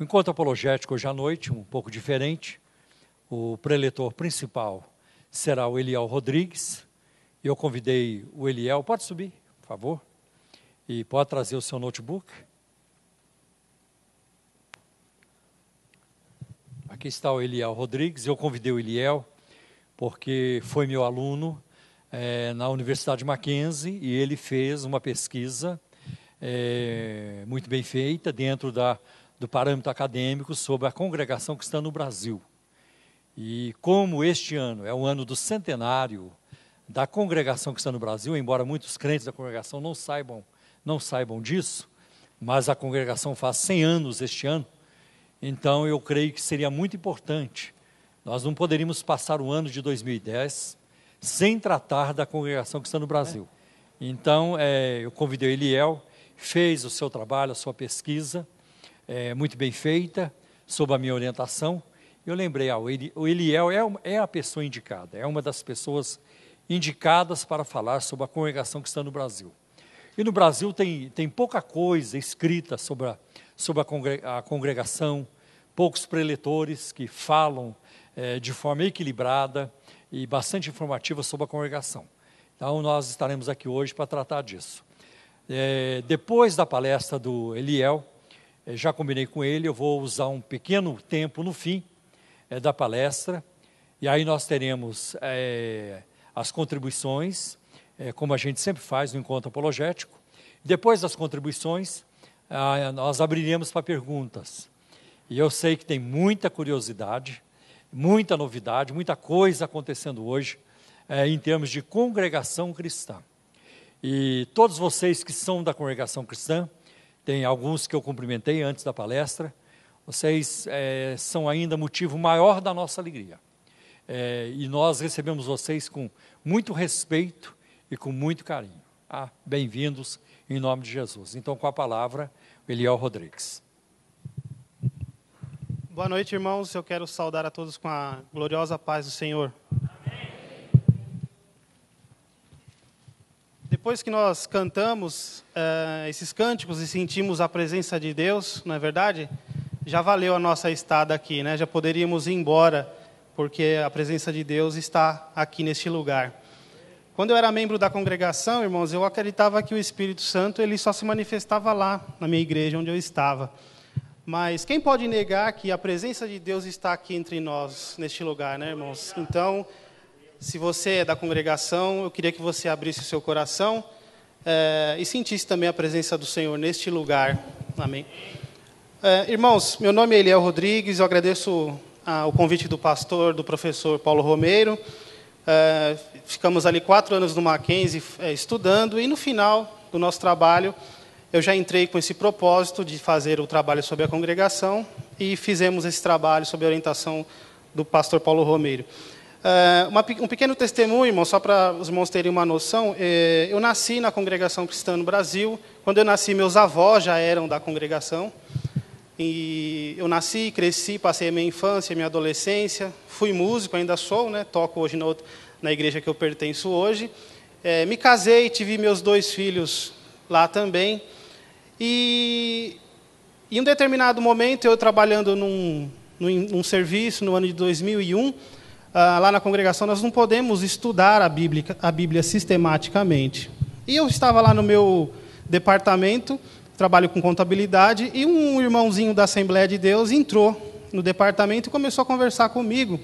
O encontro apologético hoje à noite, um pouco diferente. O preletor principal será o Eliel Rodrigues. Eu convidei o Eliel, pode subir, por favor, e pode trazer o seu notebook. Aqui está o Eliel Rodrigues. Eu convidei o Eliel porque foi meu aluno na Universidade Mackenzie e ele fez uma pesquisa muito bem feita dentro do parâmetro acadêmico sobre a congregação cristã no Brasil. E como este ano é o ano do centenário da congregação cristã no Brasil, embora muitos crentes da congregação não saibam disso, mas a congregação faz 100 anos este ano, então eu creio que seria muito importante. Nós não poderíamos passar o ano de 2010 sem tratar da congregação cristã no Brasil. Então, eu convidei o Eliel, fez o seu trabalho, a sua pesquisa, muito bem feita, sob a minha orientação. Eu lembrei, o Eliel é a pessoa indicada, é uma das pessoas indicadas para falar sobre a congregação cristã no Brasil. E no Brasil tem pouca coisa escrita sobre a congregação, poucos preletores que falam de forma equilibrada e bastante informativa sobre a congregação. Então, nós estaremos aqui hoje para tratar disso. Depois da palestra do Eliel, já combinei com ele, eu vou usar um pequeno tempo no fim da palestra, e aí nós teremos as contribuições, como a gente sempre faz no encontro apologético. Depois das contribuições, nós abriremos para perguntas. E eu sei que tem muita curiosidade, muita novidade, muita coisa acontecendo hoje, em termos de congregação cristã. E todos vocês que são da congregação cristã, tem alguns que eu cumprimentei antes da palestra, vocês são ainda motivo maior da nossa alegria. E nós recebemos vocês com muito respeito e com muito carinho. Bem-vindos em nome de Jesus. Então, com a palavra, Eliel Rodrigues. Boa noite, irmãos. Eu quero saudar a todos com a gloriosa paz do Senhor. Amém. Depois que nós cantamos esses cânticos e sentimos a presença de Deus, não é verdade? Já valeu a nossa estada aqui, né? Já poderíamos ir embora, porque a presença de Deus está aqui neste lugar. Quando eu era membro da congregação, irmãos, eu acreditava que o Espírito Santo ele só se manifestava lá, na minha igreja, onde eu estava. Mas quem pode negar que a presença de Deus está aqui entre nós, neste lugar, né, irmãos? Então, se você é da congregação, eu queria que você abrisse o seu coração e sentisse também a presença do Senhor neste lugar. Amém. Irmãos, meu nome é Eliel Rodrigues, eu agradeço o convite do pastor, do professor Paulo Romeiro. Ficamos ali 4 anos no Mackenzie estudando, e no final do nosso trabalho, eu já entrei com esse propósito de fazer o trabalho sobre a congregação, e fizemos esse trabalho sob a orientação do pastor Paulo Romeiro. Um pequeno testemunho, irmão, só para os irmãos terem uma noção. Eu nasci na congregação cristã no Brasil. Quando eu nasci, meus avós já eram da congregação. E eu nasci, cresci, passei a minha infância, a minha adolescência. Fui músico, ainda sou, né? Toco hoje na igreja que eu pertenço hoje. Me casei, tive meus 2 filhos lá também. E em um determinado momento, eu trabalhando num serviço, no ano de 2001, lá na congregação, nós não podemos estudar a Bíblia sistematicamente. E eu estava lá no meu departamento, trabalho com contabilidade, e um irmãozinho da Assembleia de Deus entrou no departamento e começou a conversar comigo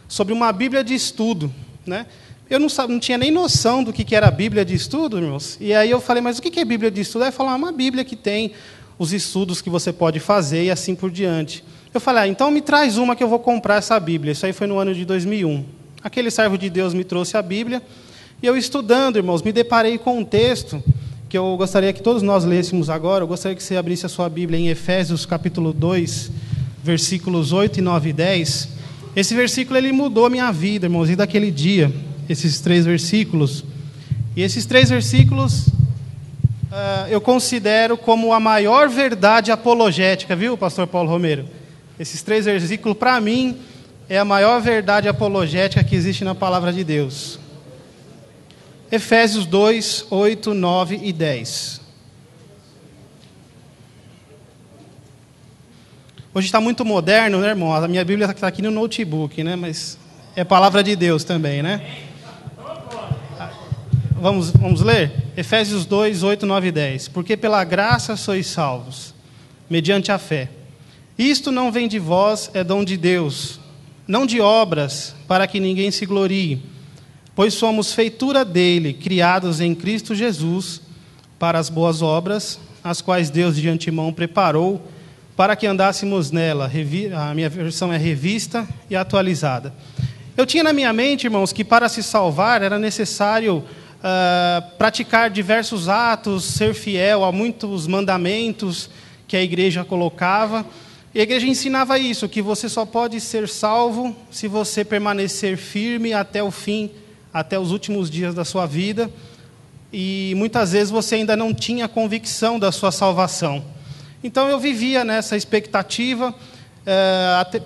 sobre uma Bíblia de estudo, né? Eu não tinha nem noção do que era a Bíblia de estudo, irmãos. E aí eu falei, mas o que é Bíblia de estudo? Aí ele falou, uma Bíblia que tem os estudos que você pode fazer e assim por diante. Eu falei, então me traz uma que eu vou comprar essa Bíblia. Isso aí foi no ano de 2001. Aquele servo de Deus me trouxe a Bíblia, e eu estudando, irmãos, me deparei com um texto que eu gostaria que todos nós lêssemos agora. Eu gostaria que você abrisse a sua Bíblia em Efésios capítulo 2, versículos 8, 9 e 10. Esse versículo ele mudou a minha vida, irmãos, e daquele dia, esses 3 versículos. E esses 3 versículos eu considero como a maior verdade apologética, viu, pastor Paulo Romeiro? Esses 3 versículos, para mim, é a maior verdade apologética que existe na palavra de Deus. Efésios 2, 8, 9 e 10. Hoje está muito moderno, né, irmão? A minha Bíblia está aqui no notebook, né? Mas é palavra de Deus também, né? Vamos ler? Efésios 2, 8, 9 e 10. Porque pela graça sois salvos, mediante a fé. Isto não vem de vós, é dom de Deus, não de obras, para que ninguém se glorie. Pois somos feitura dele, criados em Cristo Jesus, para as boas obras, as quais Deus de antemão preparou, para que andássemos nela. A minha versão é revista e atualizada. Eu tinha na minha mente, irmãos, que para se salvar era necessário praticar diversos atos, ser fiel a muitos mandamentos que a igreja colocava. E a igreja ensinava isso, que você só pode ser salvo se você permanecer firme até o fim, até os últimos dias da sua vida. E muitas vezes você ainda não tinha convicção da sua salvação. Então eu vivia nessa expectativa,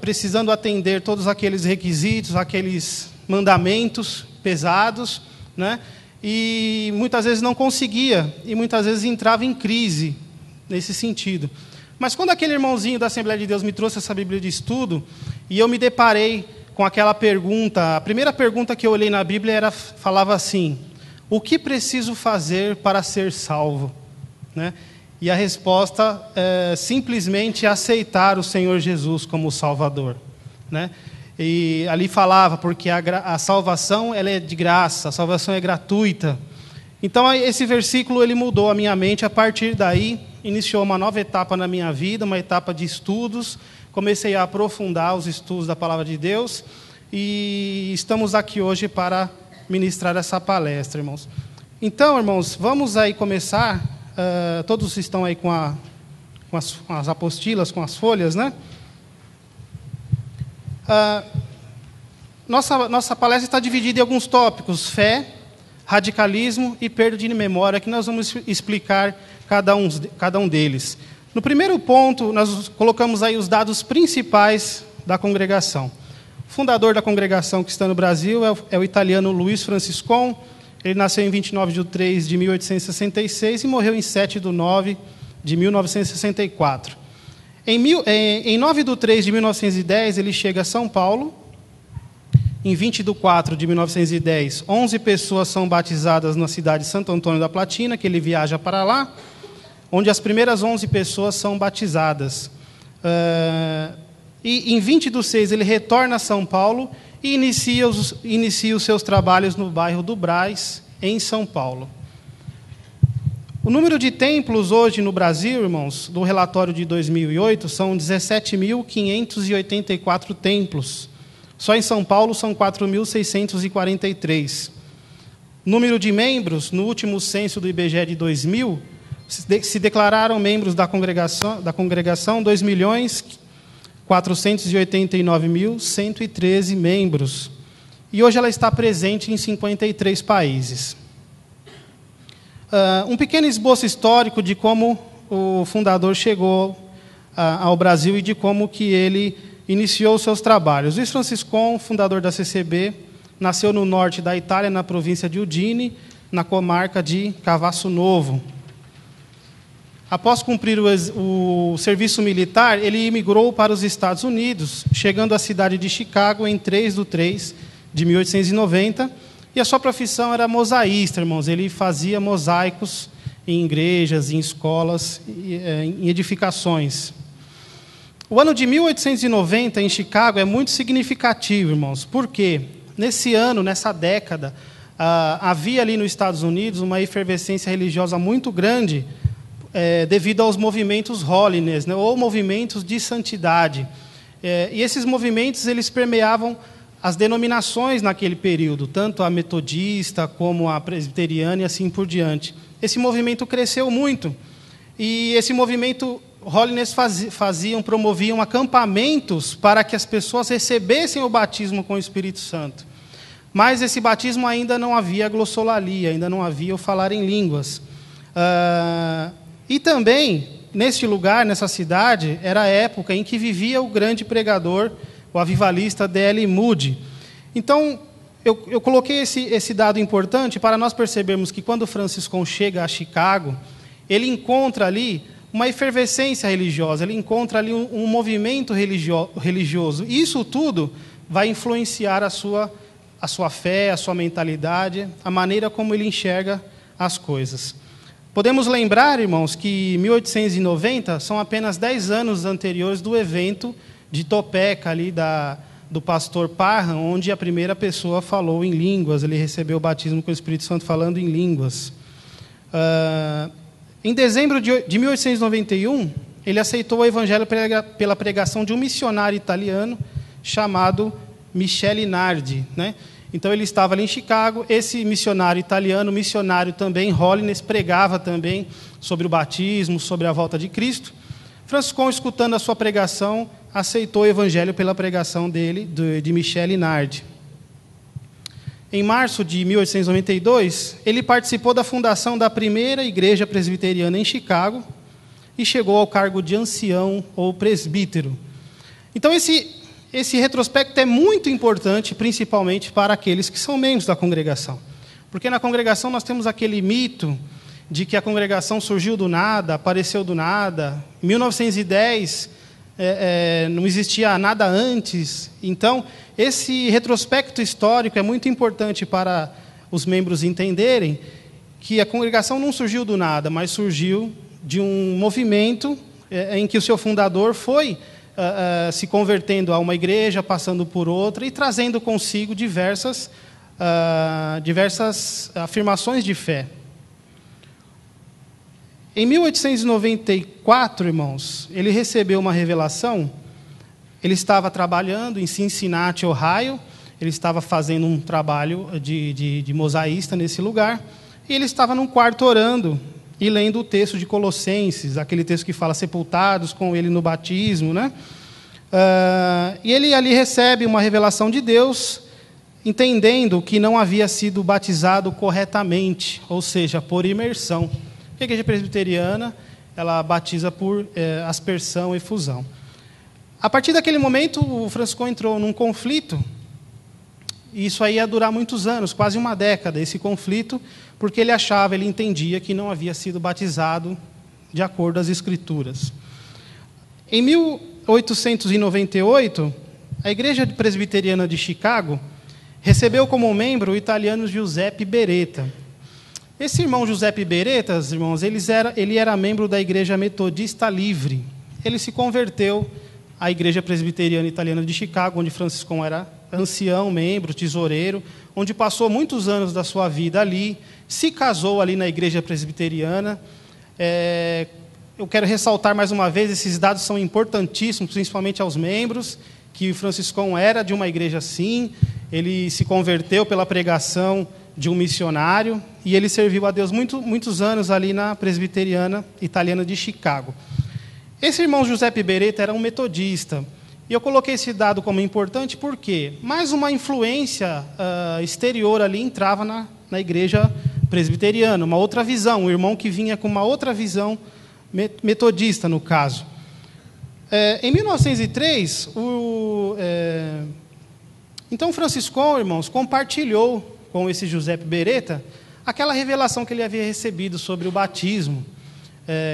precisando atender todos aqueles requisitos, aqueles mandamentos pesados, né? E muitas vezes não conseguia, e muitas vezes entrava em crise nesse sentido. Mas quando aquele irmãozinho da Assembleia de Deus me trouxe essa Bíblia de estudo, e eu me deparei com aquela pergunta, a primeira pergunta que eu olhei na Bíblia falava assim: o que preciso fazer para ser salvo? Né? E a resposta é simplesmente aceitar o Senhor Jesus como Salvador. Né? E ali falava, porque a salvação ela é de graça, a salvação é gratuita. Então, esse versículo ele mudou a minha mente. A partir daí, iniciou uma nova etapa na minha vida, uma etapa de estudos. Comecei a aprofundar os estudos da Palavra de Deus. E estamos aqui hoje para ministrar essa palestra, irmãos. Então, irmãos, vamos aí começar. Todos estão aí com as apostilas, com as folhas, né? Nossa palestra está dividida em alguns tópicos: fé, radicalismo e perda de memória, que nós vamos explicar cada um deles. No primeiro ponto, nós colocamos aí os dados principais da congregação. O fundador da congregação cristã no Brasil é o italiano Luiz Franciscon. Ele nasceu em 29 de 3 de 1866 e morreu em 7 de 9 de 1964. Em 9 de 3 de 1910, ele chega a São Paulo. Em 20 de 4 de 1910, 11 pessoas são batizadas na cidade de Santo Antônio da Platina, que ele viaja para lá, onde as primeiras 11 pessoas são batizadas. E em 20 de 6, ele retorna a São Paulo e inicia os seus trabalhos no bairro do Brás, em São Paulo. O número de templos hoje no Brasil, irmãos, do relatório de 2008, são 17.584 templos. Só em São Paulo são 4.643. Número de membros, no último censo do IBGE de 2000, se declararam membros da congregação 2.489.113 membros. E hoje ela está presente em 53 países. Um pequeno esboço histórico de como o fundador chegou ao Brasil e de como que ele iniciou os seus trabalhos. Luiz Franciscon, fundador da CCB, nasceu no norte da Itália, na província de Udine, na comarca de Cavasso Novo. Após cumprir o serviço militar, ele imigrou para os Estados Unidos, chegando à cidade de Chicago em 3 de 3 de 1890, e a sua profissão era mosaísta, irmãos. Ele fazia mosaicos em igrejas, em escolas, em edificações. O ano de 1890, em Chicago, é muito significativo, irmãos, porque nesse ano, nessa década, havia ali nos Estados Unidos uma efervescência religiosa muito grande, devido aos movimentos holiness, né, ou movimentos de santidade. E esses movimentos eles permeavam as denominações naquele período, tanto a metodista como a presbiteriana e assim por diante. Esse movimento cresceu muito, e esse movimento holiness promoviam acampamentos para que as pessoas recebessem o batismo com o Espírito Santo. Mas esse batismo ainda não havia glossolalia, ainda não havia o falar em línguas. E também, neste lugar, nessa cidade, era a época em que vivia o grande pregador, o avivalista D.L. Moody. Então, eu coloquei esse dado importante para nós percebermos que quando Franciscon chega a Chicago, ele encontra ali uma efervescência religiosa, ele encontra ali um movimento religioso. E isso tudo vai influenciar a sua fé, a sua mentalidade, a maneira como ele enxerga as coisas. Podemos lembrar, irmãos, que 1890 são apenas 10 anos anteriores do evento de Topeka, ali do pastor Parham, onde a primeira pessoa falou em línguas, ele recebeu o batismo com o Espírito Santo falando em línguas. Em dezembro de 1891, ele aceitou o evangelho pela pregação de um missionário italiano chamado Michele Nardi, né? Então ele estava ali em Chicago, esse missionário italiano, missionário também, Holiness, pregava também sobre o batismo, sobre a volta de Cristo. Franciscon, escutando a sua pregação, aceitou o evangelho pela pregação dele, de Michele Nardi. Em março de 1892, ele participou da fundação da primeira igreja presbiteriana em Chicago e chegou ao cargo de ancião ou presbítero. Então, esse retrospecto é muito importante, principalmente para aqueles que são membros da congregação. Porque na congregação nós temos aquele mito de que a congregação surgiu do nada, apareceu do nada. Em 1910, não existia nada antes. Então, esse retrospecto histórico é muito importante para os membros entenderem que a congregação não surgiu do nada, mas surgiu de um movimento em que o seu fundador foi se convertendo a uma igreja, passando por outra e trazendo consigo diversas afirmações de fé. Em 1894, irmãos, ele recebeu uma revelação. Ele estava trabalhando em Cincinnati, Ohio. Ele estava fazendo um trabalho de mosaísta nesse lugar. E ele estava num quarto orando e lendo o texto de Colossenses, aquele texto que fala sepultados com ele no batismo, né? E ele ali recebe uma revelação de Deus, entendendo que não havia sido batizado corretamente, ou seja, por imersão. A igreja presbiteriana, ela batiza por aspersão e fusão. A partir daquele momento, o Franciscon entrou num conflito, e isso aí ia durar muitos anos, quase uma década, esse conflito, porque ele entendia que não havia sido batizado de acordo às Escrituras. Em 1898, a Igreja Presbiteriana de Chicago recebeu como membro o italiano Giuseppe Beretta. Esse irmão Giuseppe Beretta, irmãos, ele era membro da Igreja Metodista Livre. Ele se converteu à Igreja Presbiteriana Italiana de Chicago, onde Franciscon era ancião, membro, tesoureiro, onde passou muitos anos da sua vida ali, se casou ali na Igreja Presbiteriana. Eu quero ressaltar mais uma vez, esses dados são importantíssimos, principalmente aos membros, que o Franciscon era de uma igreja assim, ele se converteu pela pregação de um missionário, e ele serviu a Deus muitos anos ali na Presbiteriana Italiana de Chicago. Esse irmão Giuseppe Beretta era um metodista, e eu coloquei esse dado como importante porque mais uma influência exterior ali entrava na igreja presbiteriana, uma outra visão, um irmão que vinha com uma outra visão metodista, no caso. Em 1903, então Franciscon, irmãos, compartilhou com esse Giuseppe Beretta aquela revelação que ele havia recebido sobre o batismo.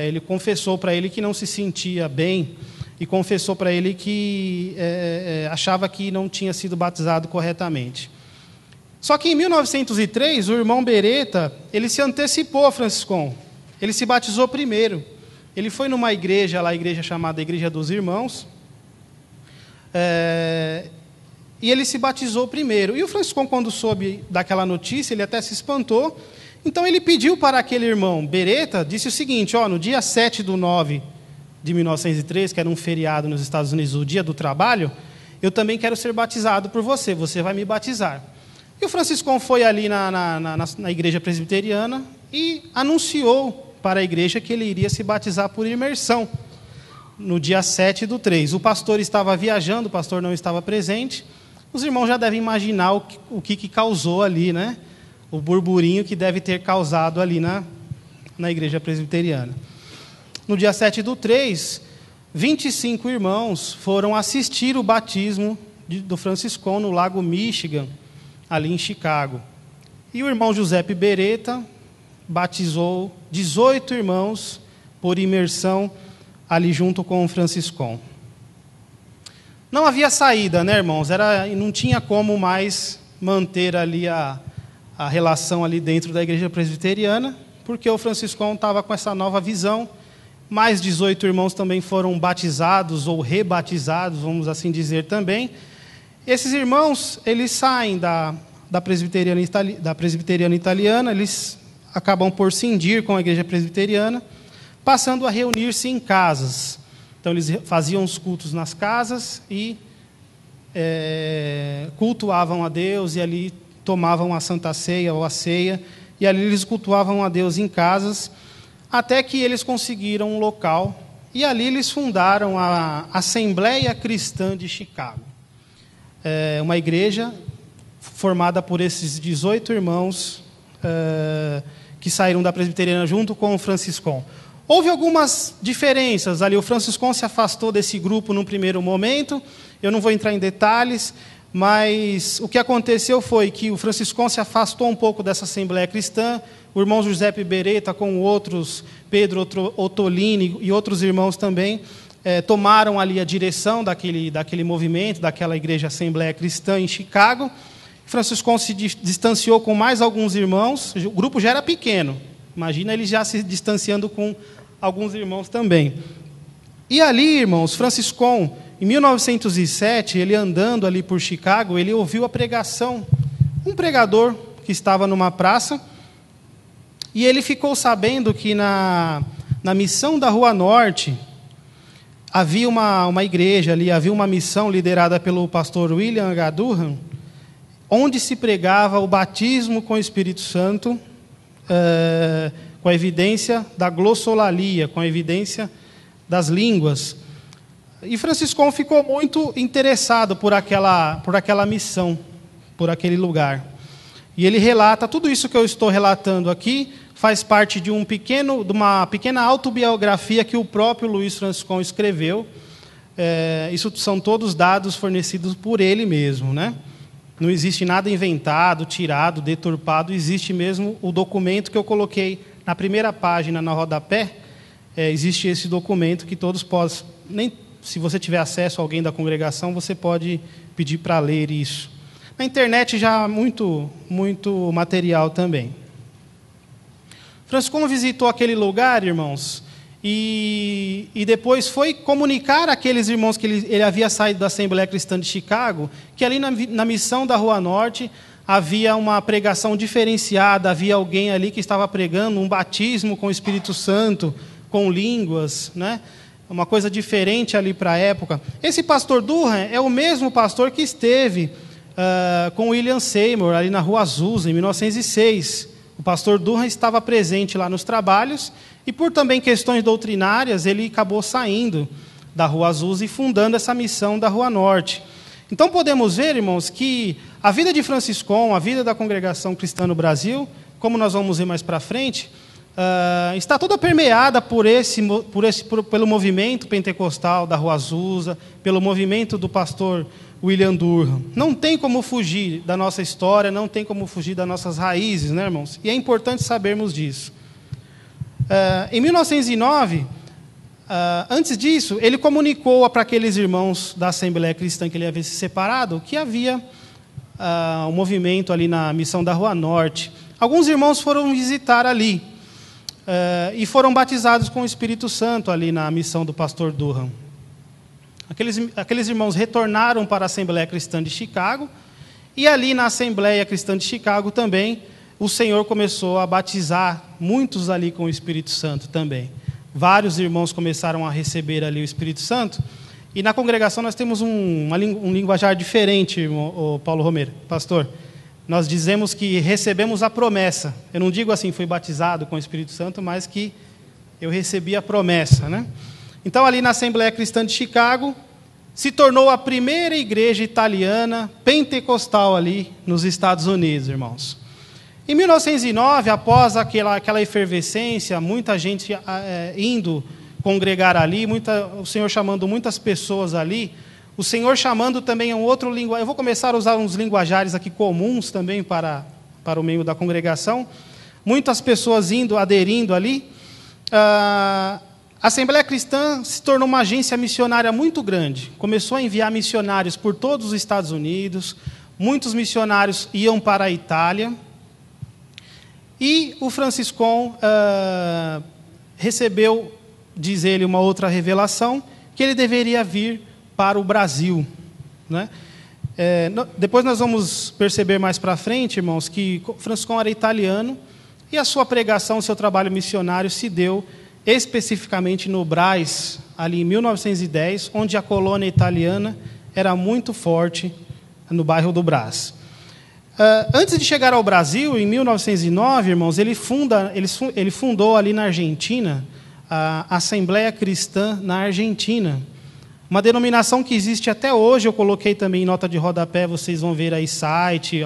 Ele confessou para ele que não se sentia bem e confessou para ele que achava que não tinha sido batizado corretamente. Só que em 1903, o irmão Beretta, ele se antecipou a Franciscon. Ele se batizou primeiro. Ele foi numa igreja, lá a igreja chamada Igreja dos Irmãos, e ele se batizou primeiro. E o Franciscon, quando soube daquela notícia, ele até se espantou. Então ele pediu para aquele irmão Beretta, disse o seguinte: no dia 7/9 de 1903, que era um feriado nos Estados Unidos, o dia do trabalho, eu também quero ser batizado por você, você vai me batizar. E o Franciscon foi ali na igreja presbiteriana e anunciou para a igreja que ele iria se batizar por imersão, no dia 7/3. O pastor estava viajando, o pastor não estava presente. Os irmãos já devem imaginar o que causou ali, né? O burburinho que deve ter causado ali na igreja presbiteriana. No dia 7/3, 25 irmãos foram assistir o batismo do Franciscon no Lago Michigan, ali em Chicago. E o irmão Giuseppe Beretta batizou 18 irmãos por imersão ali junto com o Franciscon. Não havia saída, né, irmãos? Não tinha como mais manter ali a relação ali dentro da igreja presbiteriana, porque o Franciscon estava com essa nova visão. Mais 18 irmãos também foram batizados ou rebatizados, vamos assim dizer também. Esses irmãos, eles saem da presbiteriana italiana, eles acabam por cindir com a igreja presbiteriana, passando a reunir-se em casas. Então, eles faziam os cultos nas casas e cultuavam a Deus, e ali tomavam a Santa Ceia ou a ceia, e ali eles cultuavam a Deus em casas, até que eles conseguiram um local, e ali eles fundaram a Assembleia Cristã de Chicago. Uma igreja formada por esses 18 irmãos que saíram da presbiteriana junto com o Franciscon. Houve algumas diferenças ali. O Franciscon se afastou desse grupo num primeiro momento. Eu não vou entrar em detalhes, mas o que aconteceu foi que o Franciscon se afastou um pouco dessa Assembleia Cristã. O irmão Giuseppe Beretta, com outros, Pedro Ottolini e outros irmãos também, tomaram ali a direção daquele movimento, daquela igreja Assembleia Cristã em Chicago. Franciscon se distanciou com mais alguns irmãos. O grupo já era pequeno. Imagina ele já se distanciando com alguns irmãos também. E ali, irmãos, Franciscon, em 1907, ele andando ali por Chicago, ele ouviu a pregação. Um pregador que estava numa praça, e ele ficou sabendo que na missão da Rua Norte, havia uma igreja ali, havia uma missão liderada pelo pastor William H. Durham, onde se pregava o batismo com o Espírito Santo, com a evidência da glossolalia, com a evidência das línguas. E Franciscon ficou muito interessado por aquela missão, por aquele lugar. E ele relata, tudo isso que eu estou relatando aqui, faz parte de uma pequena autobiografia que o próprio Luiz Franciscon escreveu. Isso são todos dados fornecidos por ele mesmo, né? Não existe nada inventado, tirado, deturpado. Existe mesmo o documento que eu coloquei na primeira página, na rodapé. Existe esse documento que todos podem... Se você tiver acesso a alguém da congregação, você pode pedir para ler isso. Na internet já há muito material também. Franciscon visitou aquele lugar, irmãos, e depois foi comunicar àqueles irmãos que ele havia saído da Assembleia Cristã de Chicago, que ali na missão da Rua Norte havia uma pregação diferenciada, havia alguém ali que estava pregando um batismo com o Espírito Santo, com línguas, né? Uma coisa diferente ali para a época. Esse pastor Durham é o mesmo pastor que esteve com William Seymour, ali na Rua Azusa, em 1906. O pastor Durham estava presente lá nos trabalhos, e por também questões doutrinárias, ele acabou saindo da Rua Azusa e fundando essa missão da Rua Norte. Então podemos ver, irmãos, que a vida de Franciscon, a vida da congregação cristã no Brasil, como nós vamos ver mais para frente, está toda permeada pelo movimento pentecostal da Rua Azusa, pelo movimento do pastor William Durham. Não tem como fugir da nossa história, não tem como fugir das nossas raízes, né, irmãos? E é importante sabermos disso. Em 1909, antes disso, ele comunicou para aqueles irmãos da Assembleia Cristã que ele havia se separado, que havia um movimento ali na missão da Rua Norte. Alguns irmãos foram visitar ali, e foram batizados com o Espírito Santo ali na missão do pastor Durham. Aqueles irmãos retornaram para a Assembleia Cristã de Chicago, e ali na Assembleia Cristã de Chicago também, o Senhor começou a batizar muitos ali com o Espírito Santo também. Vários irmãos começaram a receber ali o Espírito Santo, e na congregação nós temos um linguajar diferente, o Paulo Romero, pastor. Nós dizemos que recebemos a promessa. Eu não digo assim, fui batizado com o Espírito Santo, mas que eu recebi a promessa, né? Então, ali na Assembleia Cristã de Chicago, se tornou a primeira igreja italiana pentecostal ali nos Estados Unidos, irmãos. Em 1909, após aquela efervescência, muita gente indo congregar ali, o Senhor chamando muitas pessoas ali, o Senhor chamando também um outro linguajar. Eu vou começar a usar uns linguajares aqui comuns também para o meio da congregação. Muitas pessoas aderindo ali. A Assembleia Cristã se tornou uma agência missionária muito grande. Começou a enviar missionários por todos os Estados Unidos. Muitos missionários iam para a Itália. E o Franciscon recebeu, diz ele, uma outra revelação, que ele deveria vir para o Brasil, né? Depois nós vamos perceber mais para frente, irmãos, que o Franciscon era italiano e a sua pregação, o seu trabalho missionário se deu especificamente no Brás, ali em 1910, onde a colônia italiana era muito forte no bairro do Brás. Antes de chegar ao Brasil, em 1909, irmãos, ele fundou ali na Argentina a Assembleia Cristã na Argentina, uma denominação que existe até hoje. Eu coloquei também em nota de rodapé, vocês vão ver aí site,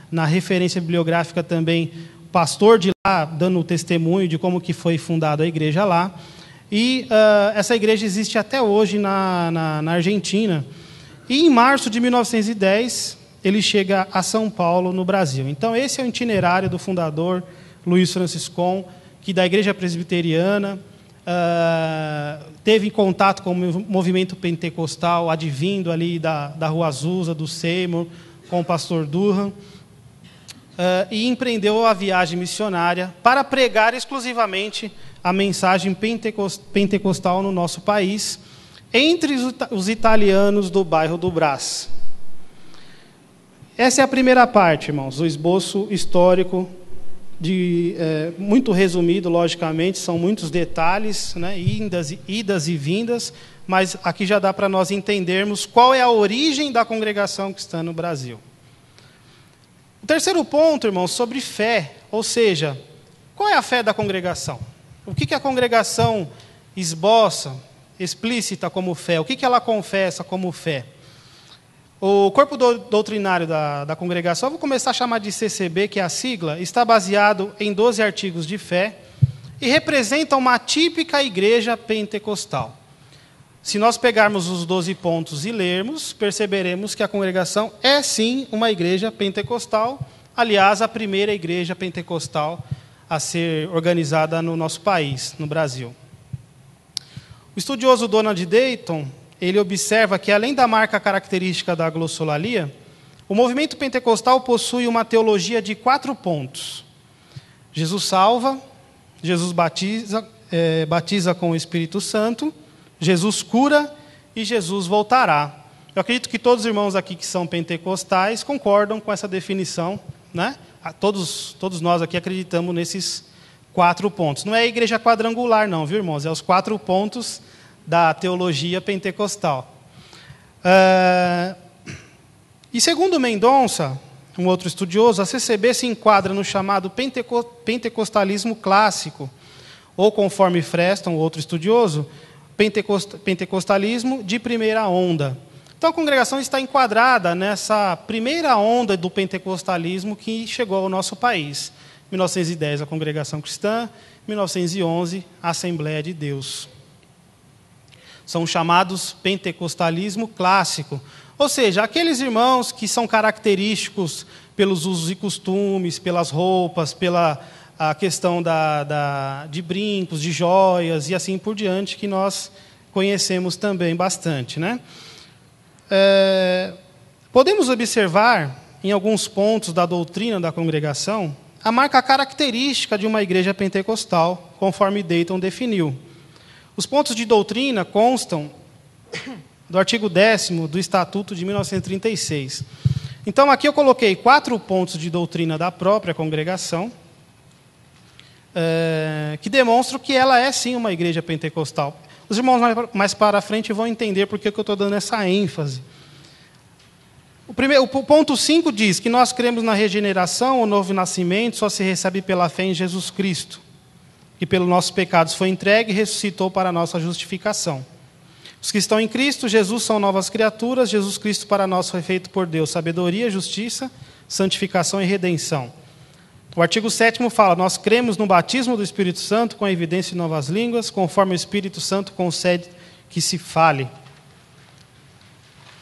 na referência bibliográfica também, o pastor de lá dando testemunho de como que foi fundada a igreja lá. E essa igreja existe até hoje na Argentina. E em março de 1910, ele chega a São Paulo, no Brasil. Então, esse é o itinerário do fundador, Luiz Franciscon, que da igreja presbiteriana teve contato com o movimento pentecostal, advindo ali da Rua Azusa, do Seymour, com o pastor Durham, e empreendeu a viagem missionária para pregar exclusivamente a mensagem pentecostal no nosso país, entre os italianos do bairro do Brás. Essa é a primeira parte, irmãos, o esboço histórico, muito resumido, logicamente, são muitos detalhes, né, idas e vindas, mas aqui já dá para nós entendermos qual é a origem da congregação cristã no Brasil. O terceiro ponto, irmãos, sobre fé, ou seja, qual é a fé da congregação? O que a congregação esboça, explícita como fé? O que ela confessa como fé? O corpo doutrinário da congregação, vou começar a chamar de CCB, que é a sigla, está baseado em 12 artigos de fé e representa uma típica igreja pentecostal. Se nós pegarmos os 12 pontos e lermos, perceberemos que a congregação é sim uma igreja pentecostal, aliás, a primeira igreja pentecostal a ser organizada no nosso país, no Brasil. O estudioso Donald Dayton, ele observa que, além da marca característica da glossolalia, o movimento pentecostal possui uma teologia de 4 pontos. Jesus salva, Jesus batiza com o Espírito Santo, Jesus cura e Jesus voltará. Eu acredito que todos os irmãos aqui que são pentecostais concordam com essa definição, né? Todos nós aqui acreditamos nesses 4 pontos. Não é a igreja quadrangular, não, viu, irmãos? É os 4 pontos da teologia pentecostal. E segundo Mendonça, um outro estudioso, a CCB se enquadra no chamado pentecostalismo clássico, ou conforme Freston, outro estudioso, pentecostalismo de primeira onda. Então a congregação está enquadrada nessa primeira onda do pentecostalismo que chegou ao nosso país. 1910 a Congregação Cristã, 1911 a Assembleia de Deus. São chamados pentecostalismo clássico. Ou seja, aqueles irmãos que são característicos pelos usos e costumes, pelas roupas, pela a questão de brincos, de joias e assim por diante, que nós conhecemos também bastante, né? Podemos observar, em alguns pontos da doutrina da congregação, a marca característica de uma igreja pentecostal, conforme Dayton definiu. Os pontos de doutrina constam do artigo 10º do Estatuto de 1936. Então, aqui eu coloquei 4 pontos de doutrina da própria congregação, que demonstram que ela é, sim, uma igreja pentecostal. Os irmãos mais para frente vão entender por que eu estou dando essa ênfase. O ponto 5 diz que nós cremos na regeneração, o novo nascimento só se recebe pela fé em Jesus Cristo, que pelos nossos pecados foi entregue e ressuscitou para a nossa justificação. Os que estão em Cristo Jesus são novas criaturas, Jesus Cristo para nós foi feito por Deus sabedoria, justiça, santificação e redenção. O artigo 7º fala, nós cremos no batismo do Espírito Santo com a evidência de novas línguas, conforme o Espírito Santo concede que se fale.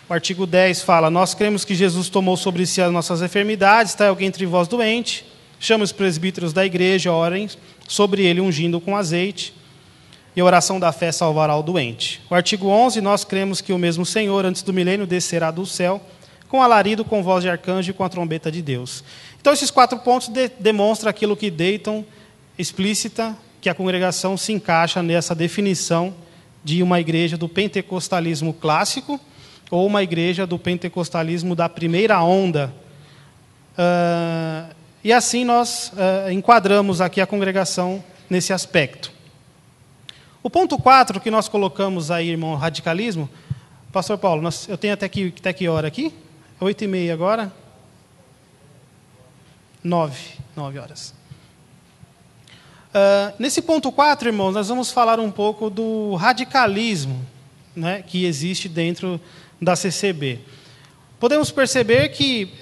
O artigo 10 fala, nós cremos que Jesus tomou sobre si as nossas enfermidades, está alguém entre vós doente, chama os presbíteros da igreja, orem sobre ele ungindo com azeite. e a oração da fé salvará o doente. O artigo 11, nós cremos que o mesmo Senhor, antes do milênio, descerá do céu, com alarido, com voz de arcanjo e com a trombeta de Deus. Então, esses 4 pontos demonstram aquilo que Dayton explícita, que a congregação se encaixa nessa definição de uma igreja do pentecostalismo clássico ou uma igreja do pentecostalismo da primeira onda. E assim nós enquadramos aqui a congregação nesse aspecto. O ponto 4 que nós colocamos aí, irmão, radicalismo, pastor Paulo, eu tenho até que hora aqui? 8h30 agora? 9 horas. Nesse ponto 4, irmãos, nós vamos falar um pouco do radicalismo, né, que existe dentro da CCB. Podemos perceber que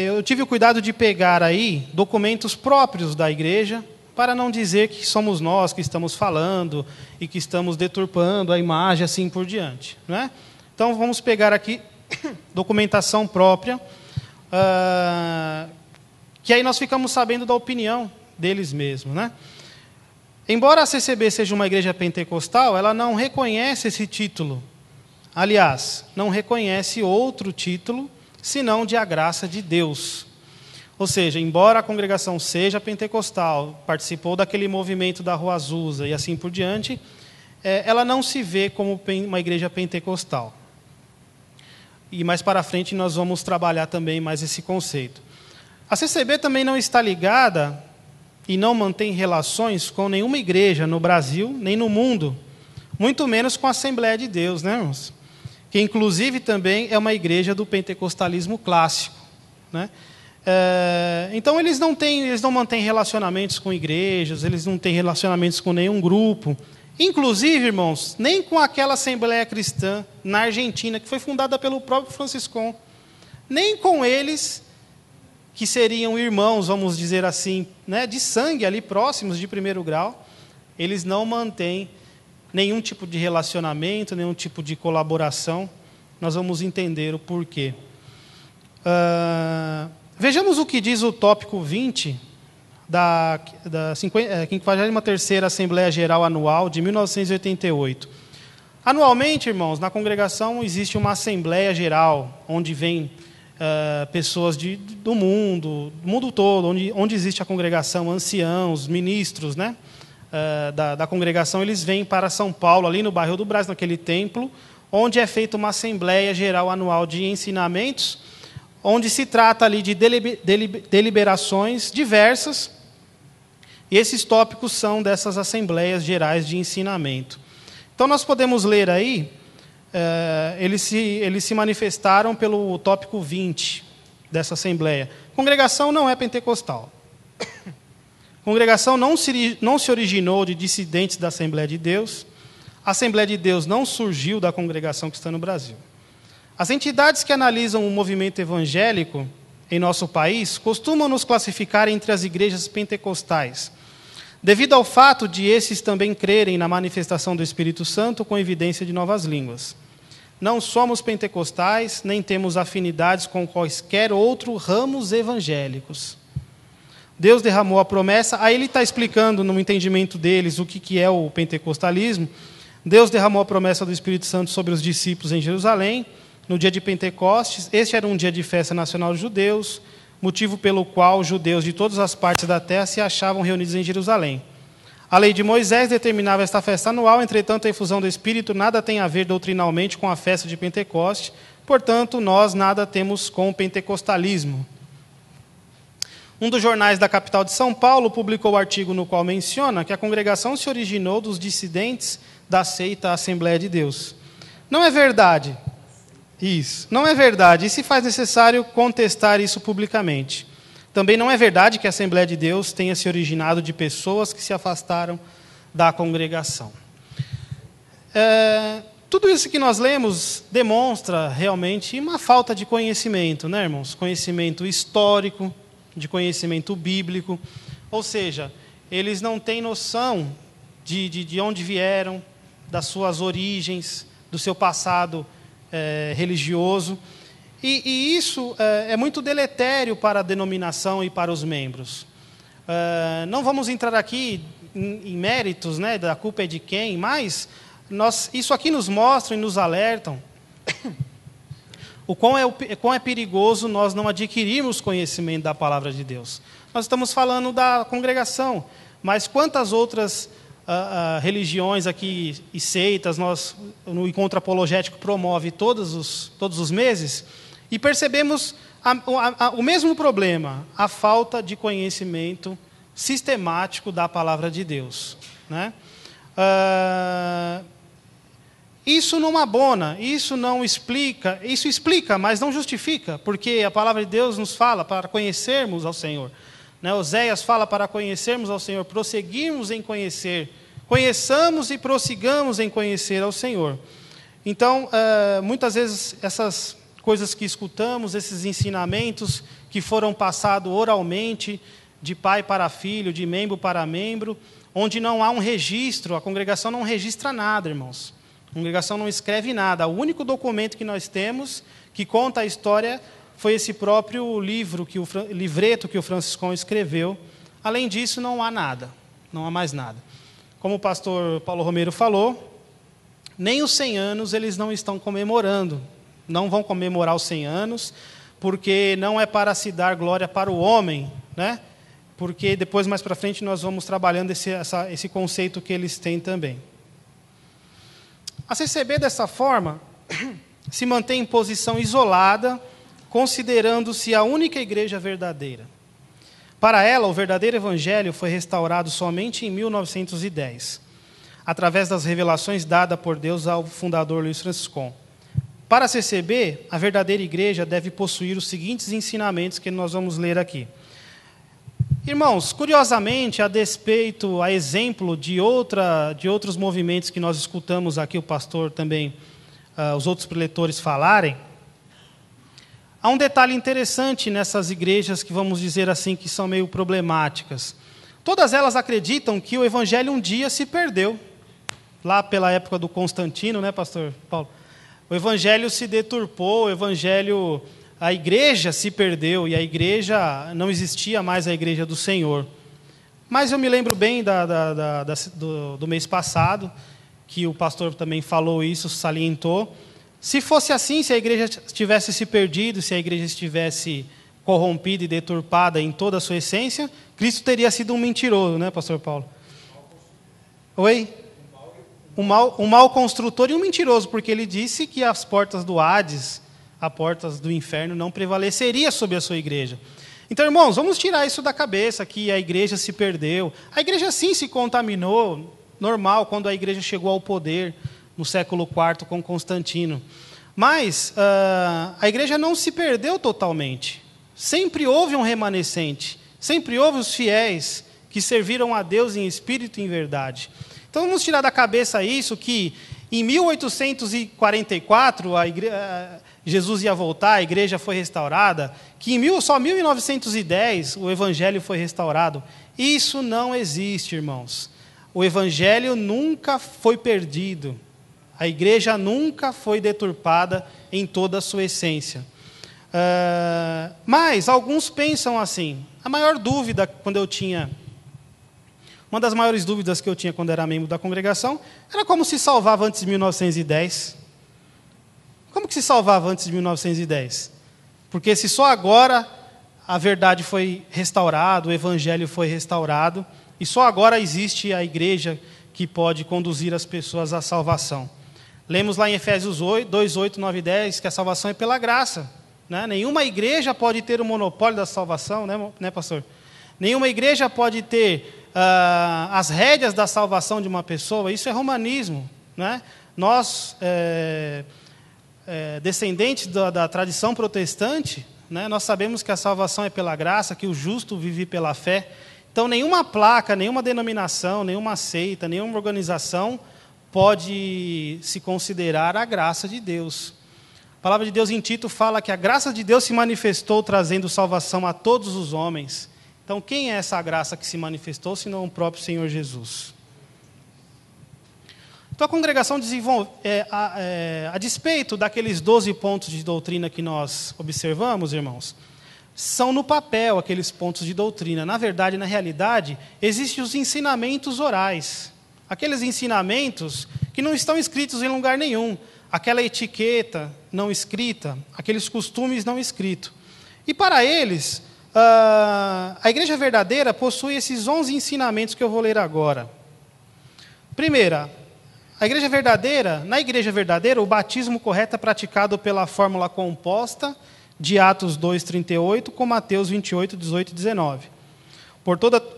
eu tive o cuidado de pegar aí documentos próprios da igreja, para não dizer que somos nós que estamos falando e que estamos deturpando a imagem, assim por diante, né? Então, vamos pegar aqui documentação própria, que aí nós ficamos sabendo da opinião deles mesmos, né? Embora a CCB seja uma igreja pentecostal, ela não reconhece esse título. Aliás, não reconhece outro título, senão de a graça de Deus. Ou seja, embora a congregação seja pentecostal, participou daquele movimento da Rua Azusa e assim por diante, ela não se vê como uma igreja pentecostal. E mais para frente nós vamos trabalhar também mais esse conceito. A CCB também não está ligada e não mantém relações com nenhuma igreja no Brasil, nem no mundo, muito menos com a Assembleia de Deus, né, irmãos? Que inclusive também é uma igreja do pentecostalismo clássico, né? Então eles não mantêm relacionamentos com igrejas, eles não têm relacionamentos com nenhum grupo, inclusive, irmãos, nem com aquela Assembleia Cristã na Argentina, que foi fundada pelo próprio Franciscão, nem com eles, que seriam irmãos, vamos dizer assim, né, de sangue ali próximos de primeiro grau, eles não mantêm nenhum tipo de relacionamento, nenhum tipo de colaboração. Nós vamos entender o porquê. Vejamos o que diz o tópico 20 da 53ª Assembleia Geral Anual de 1988. Anualmente, irmãos, na congregação existe uma Assembleia Geral, onde vem pessoas do mundo todo, onde existe a congregação, anciãos, ministros, né, da congregação, eles vêm para São Paulo, ali no bairro do Brás, naquele templo, onde é feita uma Assembleia Geral Anual de ensinamentos, onde se trata ali de deliberações diversas, e esses tópicos são dessas Assembleias Gerais de Ensinamento. Então, nós podemos ler aí, eles se manifestaram pelo tópico 20 dessa Assembleia. Congregação não é pentecostal. Congregação não se originou de dissidentes da Assembleia de Deus. A Assembleia de Deus não surgiu da congregação que está no Brasil. As entidades que analisam o movimento evangélico em nosso país costumam nos classificar entre as igrejas pentecostais, devido ao fato de esses também crerem na manifestação do Espírito Santo com evidência de novas línguas. Não somos pentecostais, nem temos afinidades com quaisquer outros ramos evangélicos. Deus derramou a promessa, aí ele está explicando no entendimento deles o que é o pentecostalismo. Deus derramou a promessa do Espírito Santo sobre os discípulos em Jerusalém, no dia de Pentecostes. Este era um dia de festa nacional dos judeus, motivo pelo qual os judeus de todas as partes da terra se achavam reunidos em Jerusalém. A lei de Moisés determinava esta festa anual, entretanto, a efusão do Espírito nada tem a ver doutrinalmente com a festa de Pentecoste, portanto, nós nada temos com o pentecostalismo. Um dos jornais da capital de São Paulo publicou o artigo no qual menciona que a congregação se originou dos dissidentes da seita Assembleia de Deus. Não é verdade. Isso, não é verdade. E se faz necessário contestar isso publicamente. Também não é verdade que a Assembleia de Deus tenha se originado de pessoas que se afastaram da congregação. Tudo isso que nós lemos demonstra realmente uma falta de conhecimento, né, irmãos? Conhecimento histórico, de conhecimento bíblico. Ou seja, eles não têm noção de onde vieram, das suas origens, do seu passado religioso. E isso é muito deletério para a denominação e para os membros. Não vamos entrar aqui em méritos, né, da culpa é de quem, mas isso aqui nos mostra e nos alertam o quão é perigoso nós não adquirirmos conhecimento da palavra de Deus. Nós estamos falando da congregação, mas quantas outras religiões aqui e seitas no Encontro Apologético promove todos os meses, e percebemos o mesmo problema, a falta de conhecimento sistemático da palavra de Deus, né? Isso não abona, isso não explica, isso explica, mas não justifica, porque a palavra de Deus nos fala para conhecermos ao Senhor, né? Oséias fala para conhecermos ao Senhor, prosseguirmos em conhecer, conheçamos e prossigamos em conhecer ao Senhor. Então, muitas vezes essas coisas que escutamos, esses ensinamentos que foram passados oralmente, de pai para filho, de membro para membro, onde não há um registro, a congregação não registra nada, irmãos. A congregação não escreve nada. O único documento que nós temos, que conta a história, foi esse próprio livreto que o Franciscão escreveu. Além disso, não há nada, não há mais nada. Como o pastor Paulo Romero falou, nem os 100 anos eles não estão comemorando. Não vão comemorar os 100 anos, porque não é para se dar glória para o homem, né? Porque depois, mais para frente, nós vamos trabalhando esse conceito que eles têm também. A CCB, dessa forma, se mantém em posição isolada, considerando-se a única igreja verdadeira. Para ela, o verdadeiro evangelho foi restaurado somente em 1910, através das revelações dadas por Deus ao fundador Luiz Franciscon. Para a CCB, a verdadeira igreja deve possuir os seguintes ensinamentos que nós vamos ler aqui. Irmãos, curiosamente, a exemplo de outros movimentos que nós escutamos aqui, o pastor também, os outros preletores falarem, há um detalhe interessante nessas igrejas que, vamos dizer assim, que são meio problemáticas. Todas elas acreditam que o evangelho um dia se perdeu, lá pela época do Constantino, né, pastor Paulo? O evangelho se deturpou, a igreja se perdeu, e a igreja, não existia mais a igreja do Senhor. Mas eu me lembro bem do mês passado, que o pastor também falou isso, salientou. Se fosse assim, se a igreja tivesse se perdido, se a igreja estivesse corrompida e deturpada em toda a sua essência, Cristo teria sido um mentiroso, né, pastor Paulo? Oi? Um mau construtor e um mentiroso, porque ele disse que as portas do Hades, as portas do inferno, não prevaleceria sobre a sua igreja. Então, irmãos, vamos tirar isso da cabeça, que a igreja se perdeu. A igreja sim se contaminou, normal, quando a igreja chegou ao poder, no século IV, com Constantino. Mas a igreja não se perdeu totalmente. Sempre houve um remanescente, sempre houve os fiéis que serviram a Deus em espírito e em verdade. Então, vamos tirar da cabeça isso, que em 1844, Jesus ia voltar, a igreja foi restaurada, que só em 1910 o evangelho foi restaurado. Isso não existe, irmãos. O evangelho nunca foi perdido. A igreja nunca foi deturpada em toda a sua essência. Mas alguns pensam assim. A maior dúvida, uma das maiores dúvidas que eu tinha quando era membro da congregação, era como se salvava antes de 1910. Como que se salvava antes de 1910? Porque se só agora a verdade foi restaurada, o evangelho foi restaurado, e só agora existe a igreja que pode conduzir as pessoas à salvação. Lemos lá em Efésios 2, 8, 9 e 10, que a salvação é pela graça, né? Nenhuma igreja pode ter o monopólio da salvação, né, pastor? Nenhuma igreja pode ter as rédeas da salvação de uma pessoa. Isso é romanismo, né? Nós, descendentes da tradição protestante, né, nós sabemos que a salvação é pela graça, que o justo vive pela fé. Então, nenhuma placa, nenhuma denominação, nenhuma seita, nenhuma organização pode se considerar a graça de Deus. A palavra de Deus em Tito fala que a graça de Deus se manifestou trazendo salvação a todos os homens. Então, quem é essa graça que se manifestou, senão o próprio Senhor Jesus? Então, a congregação desenvolve, a despeito daqueles 12 pontos de doutrina que nós observamos, irmãos, são no papel aqueles pontos de doutrina. Na verdade, na realidade, existem os ensinamentos orais. Aqueles ensinamentos que não estão escritos em lugar nenhum. Aquela etiqueta não escrita, aqueles costumes não escritos. E para eles, a igreja verdadeira possui esses 11 ensinamentos que eu vou ler agora. Primeira, na igreja verdadeira, o batismo correto é praticado pela fórmula composta de Atos 2:38 com Mateus 28:18 e 19.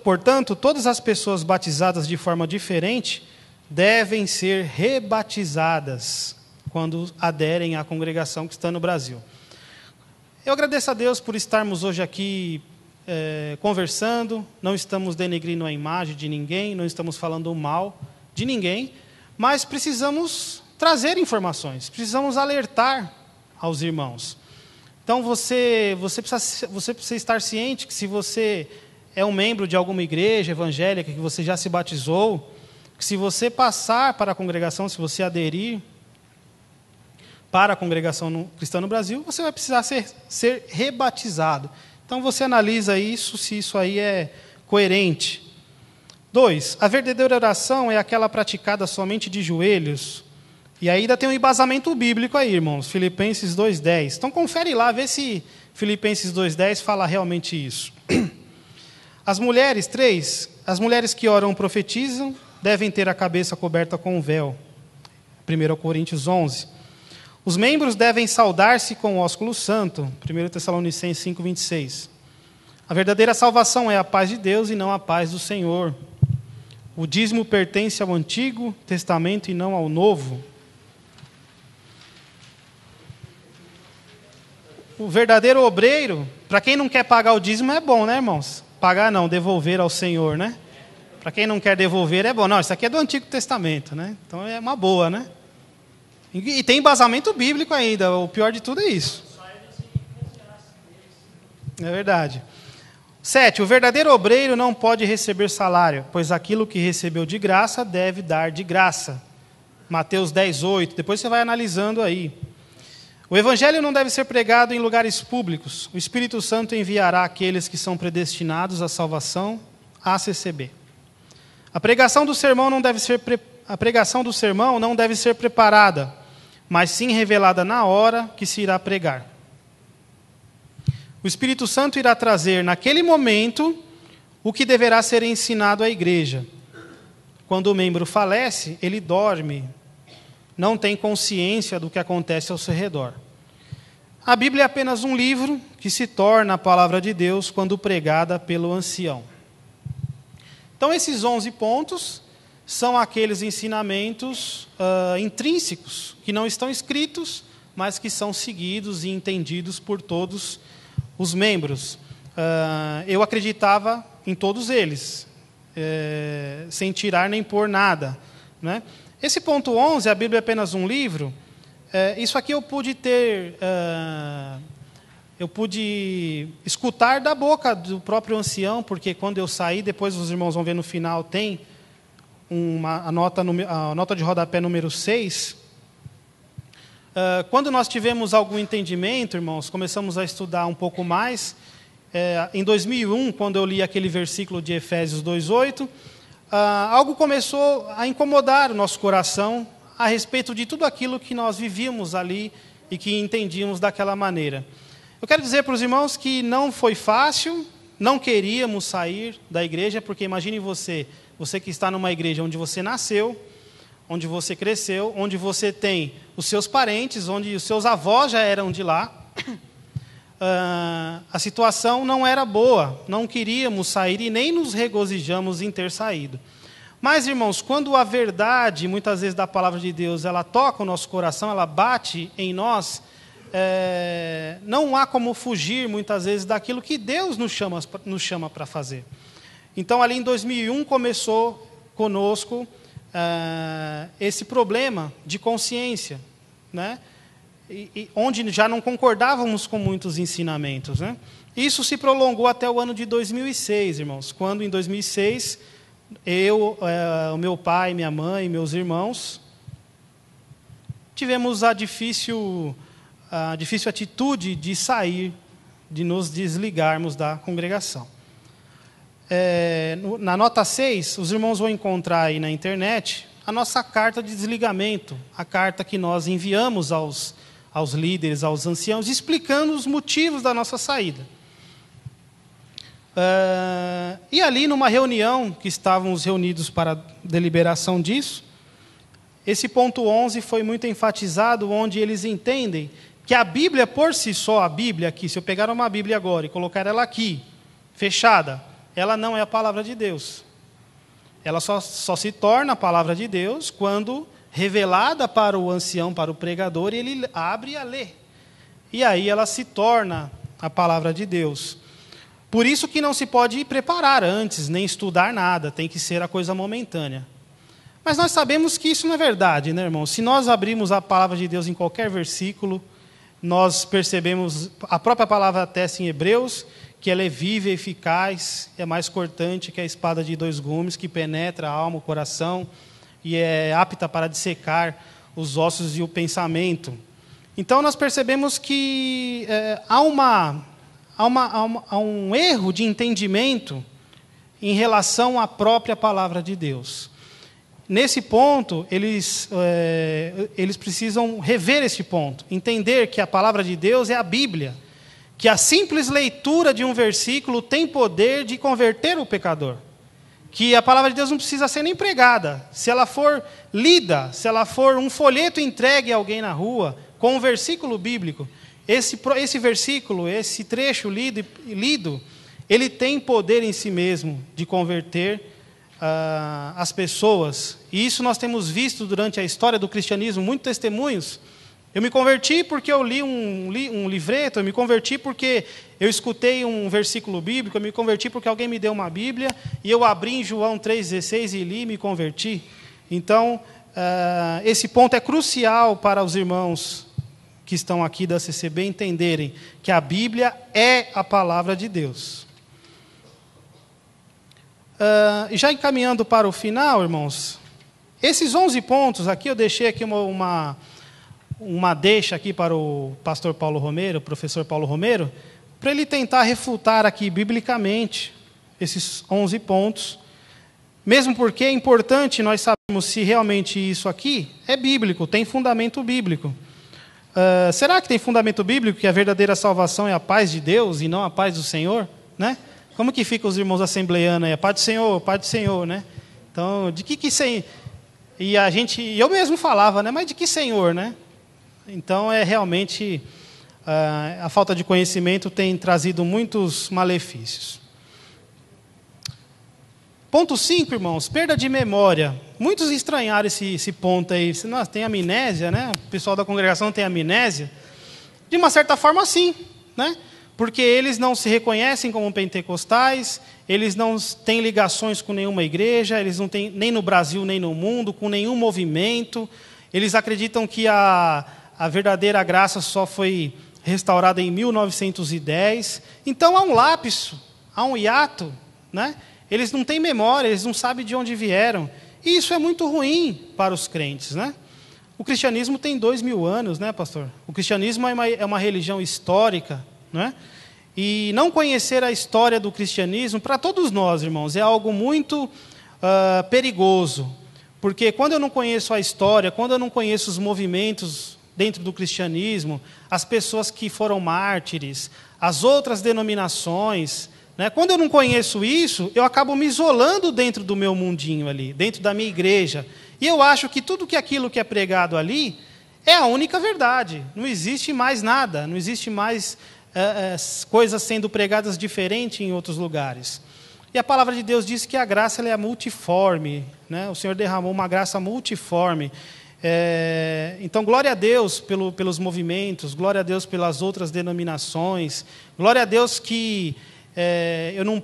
Portanto, todas as pessoas batizadas de forma diferente devem ser rebatizadas quando aderem à congregação que está no Brasil. Eu agradeço a Deus por estarmos hoje aqui conversando, não estamos denegrindo a imagem de ninguém, não estamos falando mal de ninguém, mas precisamos trazer informações, precisamos alertar aos irmãos. Então, você precisa estar ciente que se você é um membro de alguma igreja evangélica, que você já se batizou, que se você passar para a congregação, se você aderir para a congregação cristã no Brasil, você vai precisar ser rebatizado. Então, você analisa isso, se isso aí é coerente. 2, a verdadeira oração é aquela praticada somente de joelhos. E ainda tem um embasamento bíblico aí, irmãos, Filipenses 2:10. Então, confere lá, vê se Filipenses 2:10 fala realmente isso. As mulheres que oram profetizam, devem ter a cabeça coberta com um véu. 1 Coríntios 11. Os membros devem saudar-se com o ósculo santo. 1 Tessalonicenses 5:26. A verdadeira salvação é a paz de Deus e não a paz do Senhor. O dízimo pertence ao Antigo Testamento e não ao Novo. O verdadeiro obreiro, para quem não quer pagar o dízimo é bom, né, irmãos? Pagar não, devolver ao Senhor, né? Para quem não quer devolver é bom. Não, isso aqui é do Antigo Testamento, né? Então é uma boa, né? E tem embasamento bíblico ainda, o pior de tudo é isso. É verdade. 7, o verdadeiro obreiro não pode receber salário, pois aquilo que recebeu de graça deve dar de graça. Mateus 10:8, depois você vai analisando aí. O evangelho não deve ser pregado em lugares públicos. O Espírito Santo enviará aqueles que são predestinados à salvação à CCB. A pregação do sermão não deve ser preparada, mas sim revelada na hora que se irá pregar. O Espírito Santo irá trazer, naquele momento, o que deverá ser ensinado à igreja. Quando o membro falece, ele dorme, não tem consciência do que acontece ao seu redor. A Bíblia é apenas um livro que se torna a palavra de Deus quando pregada pelo ancião. Então, esses 11 pontos são aqueles ensinamentos intrínsecos, que não estão escritos, mas que são seguidos e entendidos por todos os membros. Eu acreditava em todos eles, sem tirar nem pôr nada, né? Esse ponto 11, a Bíblia é apenas um livro, isso aqui eu pude escutar da boca do próprio ancião, porque quando eu saí, depois os irmãos vão ver no final, tem a nota de rodapé número 6. Quando nós tivemos algum entendimento, irmãos, começamos a estudar um pouco mais. Em 2001, quando eu li aquele versículo de Efésios 2:8, algo começou a incomodar o nosso coração a respeito de tudo aquilo que nós vivíamos ali e que entendíamos daquela maneira. Eu quero dizer para os irmãos que não foi fácil, não queríamos sair da igreja, porque imagine você que está numa igreja onde você nasceu, onde você cresceu, onde você tem os seus parentes, onde os seus avós já eram de lá. A situação não era boa, não queríamos sair e nem nos regozijamos em ter saído. Mas, irmãos, quando a verdade, muitas vezes, da palavra de Deus, ela toca o nosso coração, ela bate em nós, não há como fugir, muitas vezes, daquilo que Deus nos chama para fazer. Então, ali em 2001, começou conosco esse problema de consciência, né? Onde já não concordávamos com muitos ensinamentos, né? Isso se prolongou até o ano de 2006, irmãos, quando em 2006 eu, o meu pai, minha mãe e meus irmãos tivemos a difícil atitude de sair de nos desligarmos da congregação. Na nota 6, os irmãos vão encontrar aí na internet a nossa carta de desligamento, a carta que nós enviamos aos líderes, aos anciãos, explicando os motivos da nossa saída. E ali, numa reunião, que estávamos reunidos para deliberação disso, esse ponto 11 foi muito enfatizado, onde eles entendem que a Bíblia por si só, a Bíblia aqui, se eu pegar uma Bíblia agora e colocar ela aqui, fechada, ela não é a palavra de Deus. Ela só se torna a palavra de Deus quando revelada para o ancião, para o pregador, e ele abre a lê. E aí ela se torna a palavra de Deus. Por isso que não se pode preparar antes, nem estudar nada, tem que ser a coisa momentânea. Mas nós sabemos que isso não é verdade, né, irmão? Se nós abrirmos a palavra de Deus em qualquer versículo, nós percebemos, a própria palavra atesta em Hebreus, que ela é viva e eficaz, é mais cortante que a espada de 2 gumes, que penetra a alma, o coração, e é apta para dissecar os ossos e o pensamento. Então nós percebemos que há um erro de entendimento em relação à própria palavra de Deus. Nesse ponto, eles precisam rever esse ponto, entender que a palavra de Deus é a Bíblia, que a simples leitura de um versículo tem poder de converter o pecador, que a palavra de Deus não precisa ser nem pregada. Se ela for lida, se ela for um folheto entregue a alguém na rua, com um versículo bíblico, esse versículo, esse trecho lido, ele tem poder em si mesmo de converter as pessoas. E isso nós temos visto durante a história do cristianismo, muitos testemunhos. Eu me converti porque eu li um livreto, eu me converti porque eu escutei um versículo bíblico, eu me converti porque alguém me deu uma Bíblia, e eu abri em João 3,16 e li e me converti. Então, esse ponto é crucial para os irmãos que estão aqui da CCB entenderem que a Bíblia é a palavra de Deus. Já encaminhando para o final, irmãos, esses 11 pontos aqui, eu deixei aqui uma deixa aqui para o pastor Paulo Romero, o professor Paulo Romero, para ele tentar refutar aqui biblicamente esses 11 pontos, mesmo porque é importante nós sabermos se realmente isso aqui é bíblico, tem fundamento bíblico. Será que tem fundamento bíblico que a verdadeira salvação é a paz de Deus e não a paz do Senhor? Né? Como que ficam os irmãos assembleanos aí? A paz do Senhor, né? Então, de que Senhor? E eu mesmo falava, né? Mas de que Senhor, né? Então, realmente, a falta de conhecimento tem trazido muitos malefícios. Ponto 5, irmãos, perda de memória. Muitos estranharam esse ponto aí. Nossa, tem amnésia, né? O pessoal da congregação tem amnésia. De uma certa forma, sim, né? Porque eles não se reconhecem como pentecostais, eles não têm ligações com nenhuma igreja, eles não têm, nem no Brasil, nem no mundo, com nenhum movimento. Eles acreditam que a verdadeira graça só foi restaurada em 1910. Então há um lapso, há um hiato, né? Eles não têm memória, eles não sabem de onde vieram. E isso é muito ruim para os crentes, né? O cristianismo tem 2000 anos, né, pastor? O cristianismo é uma religião histórica, né? E não conhecer a história do cristianismo, para todos nós, irmãos, é algo muito perigoso. Porque quando eu não conheço a história, quando eu não conheço os movimentos dentro do cristianismo, as pessoas que foram mártires, as outras denominações, né? Quando eu não conheço isso, eu acabo me isolando dentro do meu mundinho ali, dentro da minha igreja. E eu acho que tudo aquilo que é pregado ali é a única verdade. Não existe mais nada, não existe mais coisas sendo pregadas diferente em outros lugares. E a palavra de Deus diz que a graça ela é multiforme, né? O Senhor derramou uma graça multiforme. Então, glória a Deus pelos movimentos, glória a Deus pelas outras denominações, glória a Deus que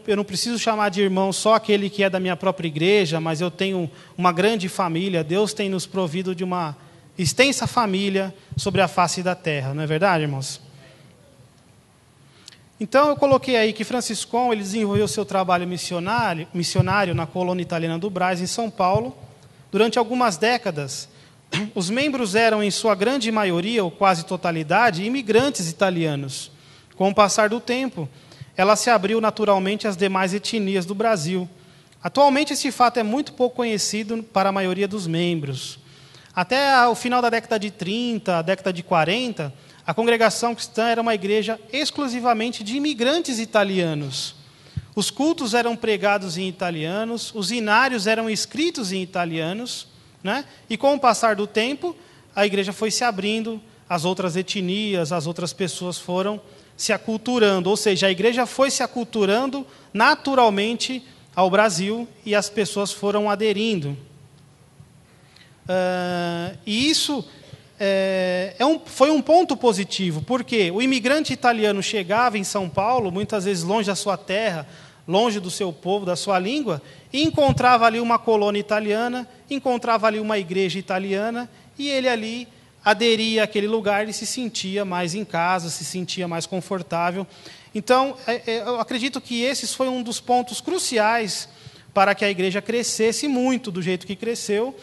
eu não preciso chamar de irmão só aquele que é da minha própria igreja, mas eu tenho uma grande família. Deus tem nos provido de uma extensa família sobre a face da terra, não é verdade, irmãos? Então, eu coloquei aí que Franciscon ele desenvolveu seu trabalho missionário na colônia italiana do Brás, em São Paulo. Durante algumas décadas, os membros eram, em sua grande maioria, ou quase totalidade, imigrantes italianos, Com o passar do tempo, ela se abriu naturalmente às demais etnias do Brasil. Atualmente, esse fato é muito pouco conhecido para a maioria dos membros. Até o final da década de 30, a década de 40, a congregação cristã era uma igreja exclusivamente de imigrantes italianos. Os cultos eram pregados em italianos, os inários eram escritos em italianos, né? E com o passar do tempo, a igreja foi se abrindo, as outras etnias, as outras pessoas foram se aculturando, ou seja, a igreja foi se aculturando naturalmente ao Brasil e as pessoas foram aderindo. E isso foi um ponto positivo, porque o imigrante italiano chegava em São Paulo, muitas vezes longe da sua terra, longe do seu povo, da sua língua, e encontrava ali uma colônia italiana, encontrava ali uma igreja italiana, e ele ali aderia àquele lugar e se sentia mais em casa, se sentia mais confortável. Então, eu acredito que esse foi um dos pontos cruciais para que a igreja crescesse muito do jeito que cresceu,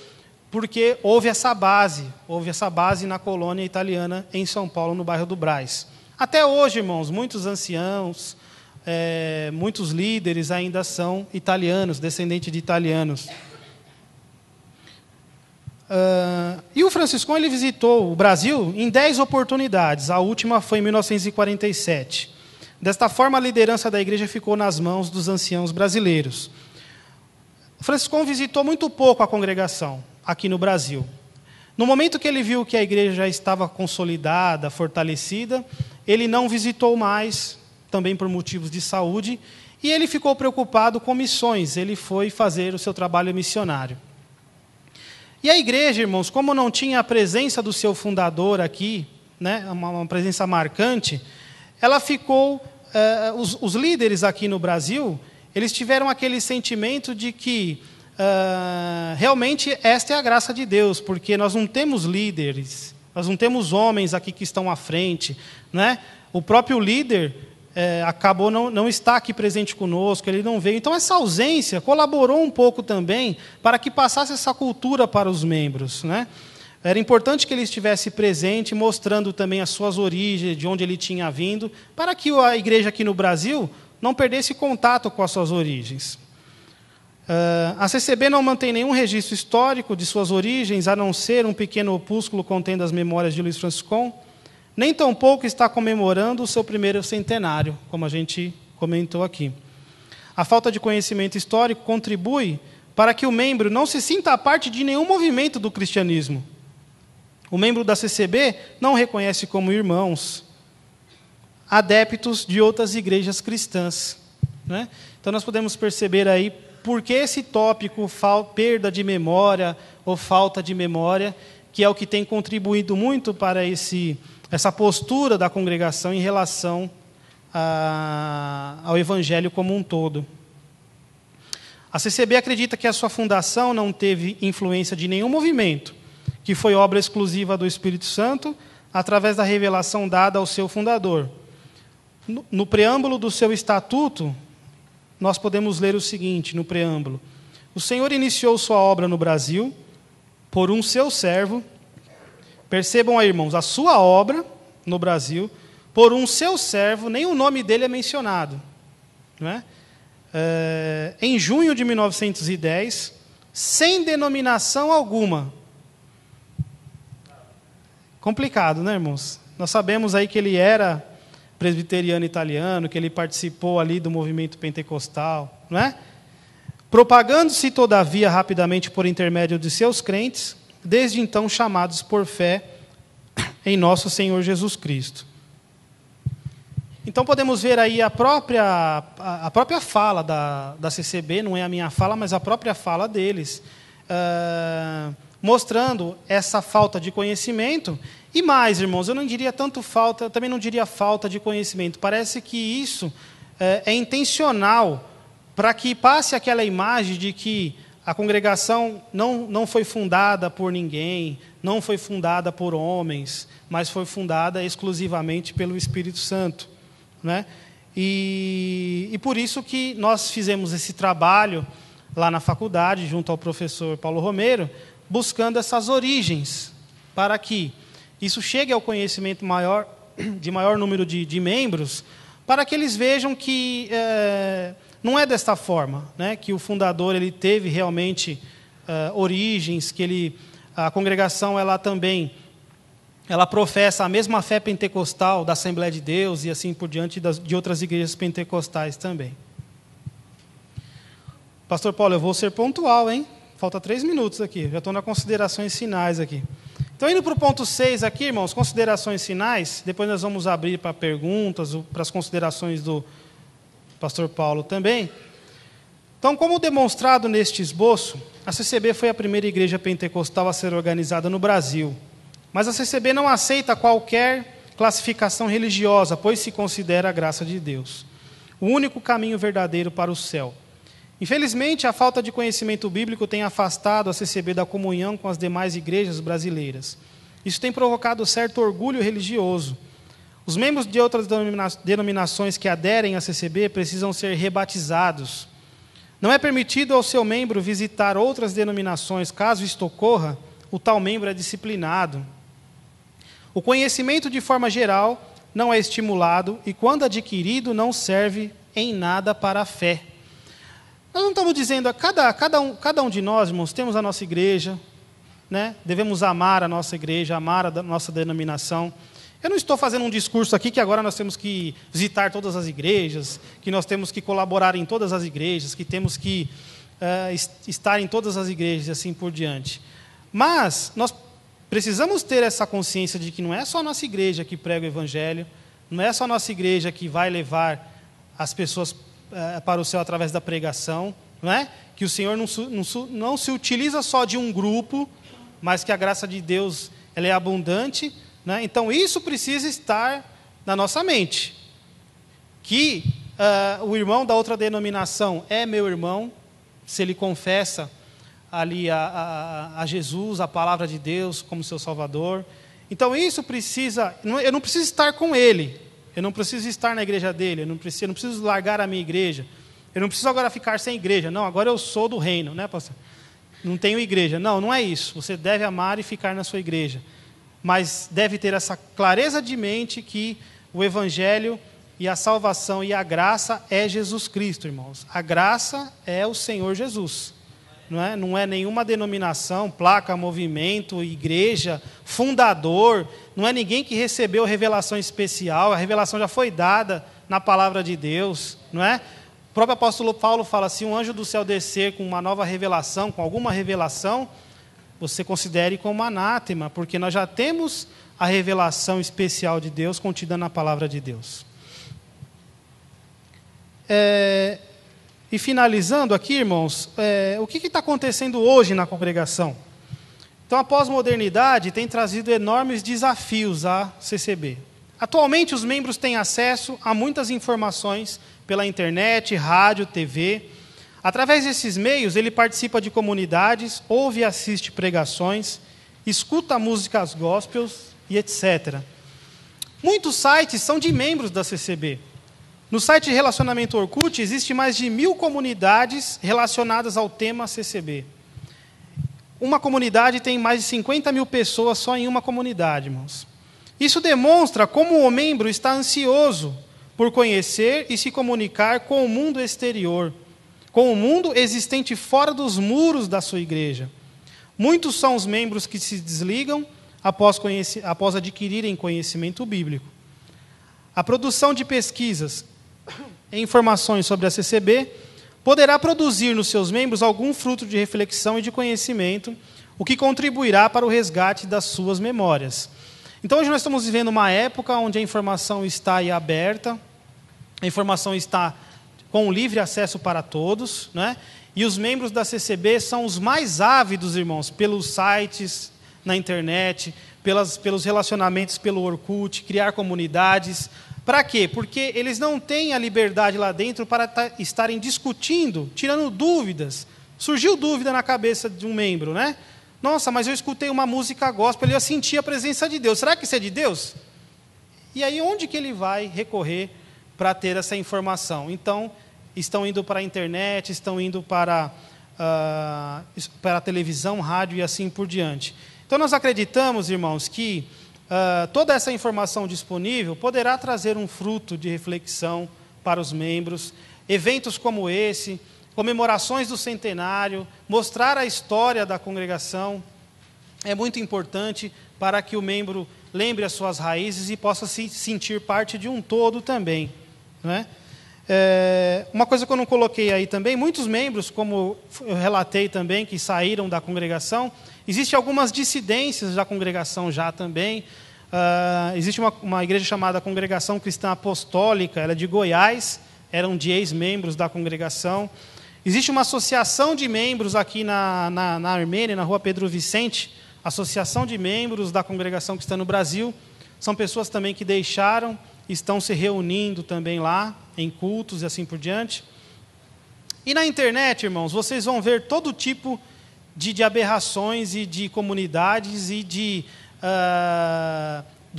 porque houve essa base na colônia italiana em São Paulo, no bairro do Brás. Até hoje, irmãos, muitos anciãos, muitos líderes ainda são italianos, descendentes de italianos. E o Franciscão ele visitou o Brasil em 10 oportunidades, a última foi em 1947. Desta forma, a liderança da igreja ficou nas mãos dos anciãos brasileiros. O Franciscão visitou muito pouco a congregação aqui no Brasil. No momento que ele viu que a igreja já estava consolidada, fortalecida, ele não visitou mais, também por motivos de saúde, e ele ficou preocupado com missões, ele foi fazer o seu trabalho missionário. E a igreja, irmãos, como não tinha a presença do seu fundador aqui, né, uma presença marcante, ela ficou, os líderes aqui no Brasil, eles tiveram aquele sentimento de que realmente esta é a graça de Deus, porque nós não temos líderes, nós não temos homens aqui que estão à frente, né? O próprio líder acabou não estar aqui presente conosco, ele não veio. Então, essa ausência colaborou um pouco também para que passasse essa cultura para os membros, né? Era importante que ele estivesse presente, mostrando também as suas origens, de onde ele tinha vindo, para que a igreja aqui no Brasil não perdesse contato com as suas origens. A CCB não mantém nenhum registro histórico de suas origens, a não ser um pequeno opúsculo contendo as memórias de Luiz Franciscon, nem tampouco está comemorando o seu primeiro centenário, como a gente comentou aqui. A falta de conhecimento histórico contribui para que o membro não se sinta parte de nenhum movimento do cristianismo. O membro da CCB não reconhece como irmãos adeptos de outras igrejas cristãs, né? Então, nós podemos perceber aí por que esse tópico, perda de memória ou falta de memória, que é o que tem contribuído muito para essa postura da congregação em relação ao Evangelho como um todo. A CCB acredita que a sua fundação não teve influência de nenhum movimento, que foi obra exclusiva do Espírito Santo, através da revelação dada ao seu fundador. No preâmbulo do seu estatuto, nós podemos ler o seguinte, no preâmbulo: o Senhor iniciou sua obra no Brasil por um seu servo. Percebam aí, irmãos, a sua obra no Brasil, por um seu servo, nem o nome dele é mencionado, não é? Em junho de 1910, sem denominação alguma. Complicado, né, irmãos? Nós sabemos aí que ele era presbiteriano italiano, que ele participou ali do movimento pentecostal, não é? Propagando-se, todavia, rapidamente por intermédio de seus crentes, desde então chamados por fé em nosso Senhor Jesus Cristo. Então podemos ver aí a própria fala da CCB, não é a minha fala, mas a própria fala deles, mostrando essa falta de conhecimento. E mais, irmãos, eu não diria tanto falta, eu também não diria falta de conhecimento. Parece que isso é intencional, para que passe aquela imagem de que a congregação não foi fundada por ninguém, não foi fundada por homens, mas foi fundada exclusivamente pelo Espírito Santo, né? E por isso que nós fizemos esse trabalho lá na faculdade, junto ao professor Paulo Romero, buscando essas origens, para que isso chegue ao conhecimento maior de maior número de membros, para que eles vejam que não é desta forma, né? Que o fundador ele teve realmente origens, que a congregação ela também professa a mesma fé pentecostal da Assembleia de Deus e assim por diante de outras igrejas pentecostais também. Pastor Paulo, eu vou ser pontual, hein? Falta 3 minutos aqui, já estou nas considerações finais aqui. Então, indo para o ponto 6 aqui, irmãos, considerações finais, depois nós vamos abrir para perguntas, para as considerações do pastor Paulo também. Então, como demonstrado neste esboço, a CCB foi a primeira igreja pentecostal a ser organizada no Brasil. Mas a CCB não aceita qualquer classificação religiosa, pois se considera a graça de Deus o único caminho verdadeiro para o céu. Infelizmente, a falta de conhecimento bíblico tem afastado a CCB da comunhão com as demais igrejas brasileiras. Isso tem provocado certo orgulho religioso. Os membros de outras denominações que aderem à CCB precisam ser rebatizados. Não é permitido ao seu membro visitar outras denominações. Caso isto ocorra, o tal membro é disciplinado. O conhecimento, de forma geral, não é estimulado e, quando adquirido, não serve em nada para a fé. Nós não estamos dizendo, cada um de nós, irmãos, temos a nossa igreja, né? Devemos amar a nossa igreja, amar a nossa denominação. Eu não estou fazendo um discurso aqui que agora nós temos que visitar todas as igrejas, que nós temos que colaborar em todas as igrejas, que temos que estar em todas as igrejas e assim por diante. Mas nós precisamos ter essa consciência de que não é só a nossa igreja que prega o Evangelho, não é só a nossa igreja que vai levar as pessoas para o céu através da pregação, não é? Que o Senhor não se utiliza só de um grupo, mas que a graça de Deus ela é abundante, né? Então isso precisa estar na nossa mente, que o irmão da outra denominação é meu irmão, se ele confessa ali a Jesus, a palavra de Deus como seu Salvador. Então isso precisa, eu não preciso estar com ele, eu não preciso estar na igreja dele, eu não preciso largar a minha igreja, eu não preciso agora ficar sem igreja, não, agora eu sou do reino, né, pastor? Não tenho igreja. Não, não é isso, você deve amar e ficar na sua igreja, mas deve ter essa clareza de mente que o Evangelho e a salvação e a graça é Jesus Cristo, irmãos. A graça é o Senhor Jesus. Não é nenhuma denominação, placa, movimento, igreja, fundador, não é ninguém que recebeu revelação especial, a revelação já foi dada na palavra de Deus, não é? O próprio apóstolo Paulo fala, se um anjo do céu descer com uma nova revelação, com alguma revelação, você considere como anátema, porque nós já temos a revelação especial de Deus contida na palavra de Deus. E finalizando aqui, irmãos, o que está acontecendo hoje na congregação? Então, a pós-modernidade tem trazido enormes desafios à CCB. Atualmente, os membros têm acesso a muitas informações pela internet, rádio, TV. Através desses meios, ele participa de comunidades, ouve e assiste pregações, escuta músicas gospels e etc. Muitos sites são de membros da CCB. No site de relacionamento Orkut, existe mais de 1000 comunidades relacionadas ao tema CCB. Uma comunidade tem mais de 50 mil pessoas só em uma comunidade, irmãos. Isso demonstra como o membro está ansioso por conhecer e se comunicar com o mundo exterior, com o mundo existente fora dos muros da sua igreja. Muitos são os membros que se desligam após adquirirem conhecimento bíblico. A produção de pesquisas e informações sobre a CCB poderá produzir nos seus membros algum fruto de reflexão e de conhecimento, o que contribuirá para o resgate das suas memórias. Então, hoje nós estamos vivendo uma época onde a informação está aí aberta, a informação está com livre acesso para todos, né? E os membros da CCB são os mais ávidos, irmãos, pelos sites na internet, pelos relacionamentos pelo Orkut, criar comunidades. Para quê? Porque eles não têm a liberdade lá dentro para estarem discutindo, tirando dúvidas. Surgiu dúvida na cabeça de um membro, né? Nossa, mas eu escutei uma música gospel e eu senti a presença de Deus. Será que isso é de Deus? E aí, onde que ele vai recorrer para ter essa informação? Então, estão indo para a internet, estão indo para a televisão, rádio e assim por diante. Então, nós acreditamos, irmãos, que toda essa informação disponível poderá trazer um fruto de reflexão para os membros. Eventos como esse, comemorações do centenário, mostrar a história da congregação, é muito importante para que o membro lembre as suas raízes e possa se sentir parte de um todo também, não é? Uma coisa que eu não coloquei aí também, muitos membros, como eu relatei também, que saíram da congregação, existem algumas dissidências da congregação já também. Existe uma igreja chamada Congregação Cristã Apostólica, ela é de Goiás, eram de ex-membros da congregação. Existe uma associação de membros aqui na Armênia, na rua Pedro Vicente, associação de membros da congregação cristã no Brasil. São pessoas também que deixaram, estão se reunindo também lá, em cultos e assim por diante. E na internet, irmãos, vocês vão ver todo tipo de aberrações e de comunidades e de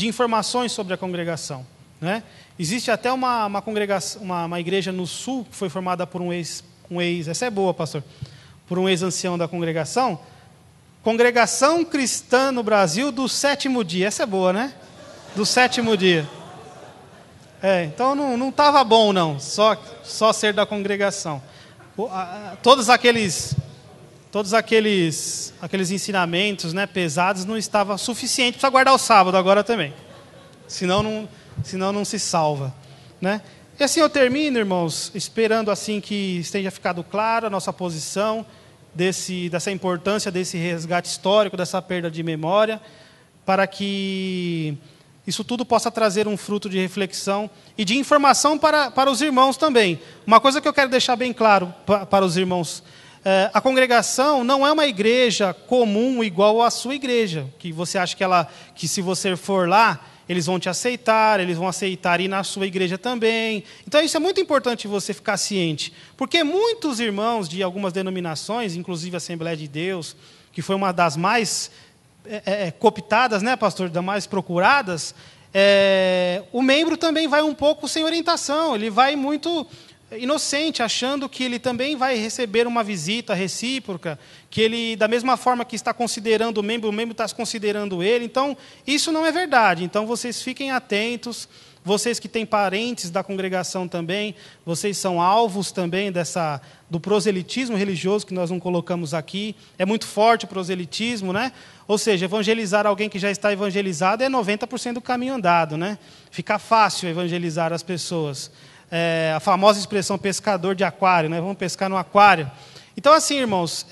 informações sobre a congregação, né? Existe até uma congregação, uma igreja no sul, que foi formada por um ex, essa é boa, pastor, por um ex-ancião da congregação, Congregação Cristã no Brasil do Sétimo Dia, essa é boa, né? Do Sétimo Dia. Então não estava bom, não, só ser da congregação. Todos aqueles ensinamentos, né, pesados não estavam suficientes para guardar o sábado agora também. Senão não se salva, né? E assim eu termino, irmãos, esperando assim que tenha ficado claro a nossa posição dessa importância desse resgate histórico, dessa perda de memória, para que isso tudo possa trazer um fruto de reflexão e de informação para os irmãos também. Uma coisa que eu quero deixar bem claro para os irmãos: a congregação não é uma igreja comum igual à sua igreja, que você acha que se você for lá, eles vão te aceitar, eles vão aceitar ir na sua igreja também. Então isso é muito importante você ficar ciente, porque muitos irmãos de algumas denominações, inclusive a Assembleia de Deus, que foi uma das mais cooptadas, né, pastor, das mais procuradas, o membro também vai um pouco sem orientação, ele vai muito inocente, achando que ele também vai receber uma visita recíproca, que ele, da mesma forma que está considerando o membro está considerando ele. Então, isso não é verdade. Então, vocês fiquem atentos, vocês que têm parentes da congregação também, vocês são alvos também do proselitismo religioso, que nós não colocamos aqui. É muito forte o proselitismo, né? Ou seja, evangelizar alguém que já está evangelizado é 90% do caminho andado, né? Fica fácil evangelizar as pessoas. A famosa expressão pescador de aquário, né? Vamos pescar no aquário. Então, assim, irmãos,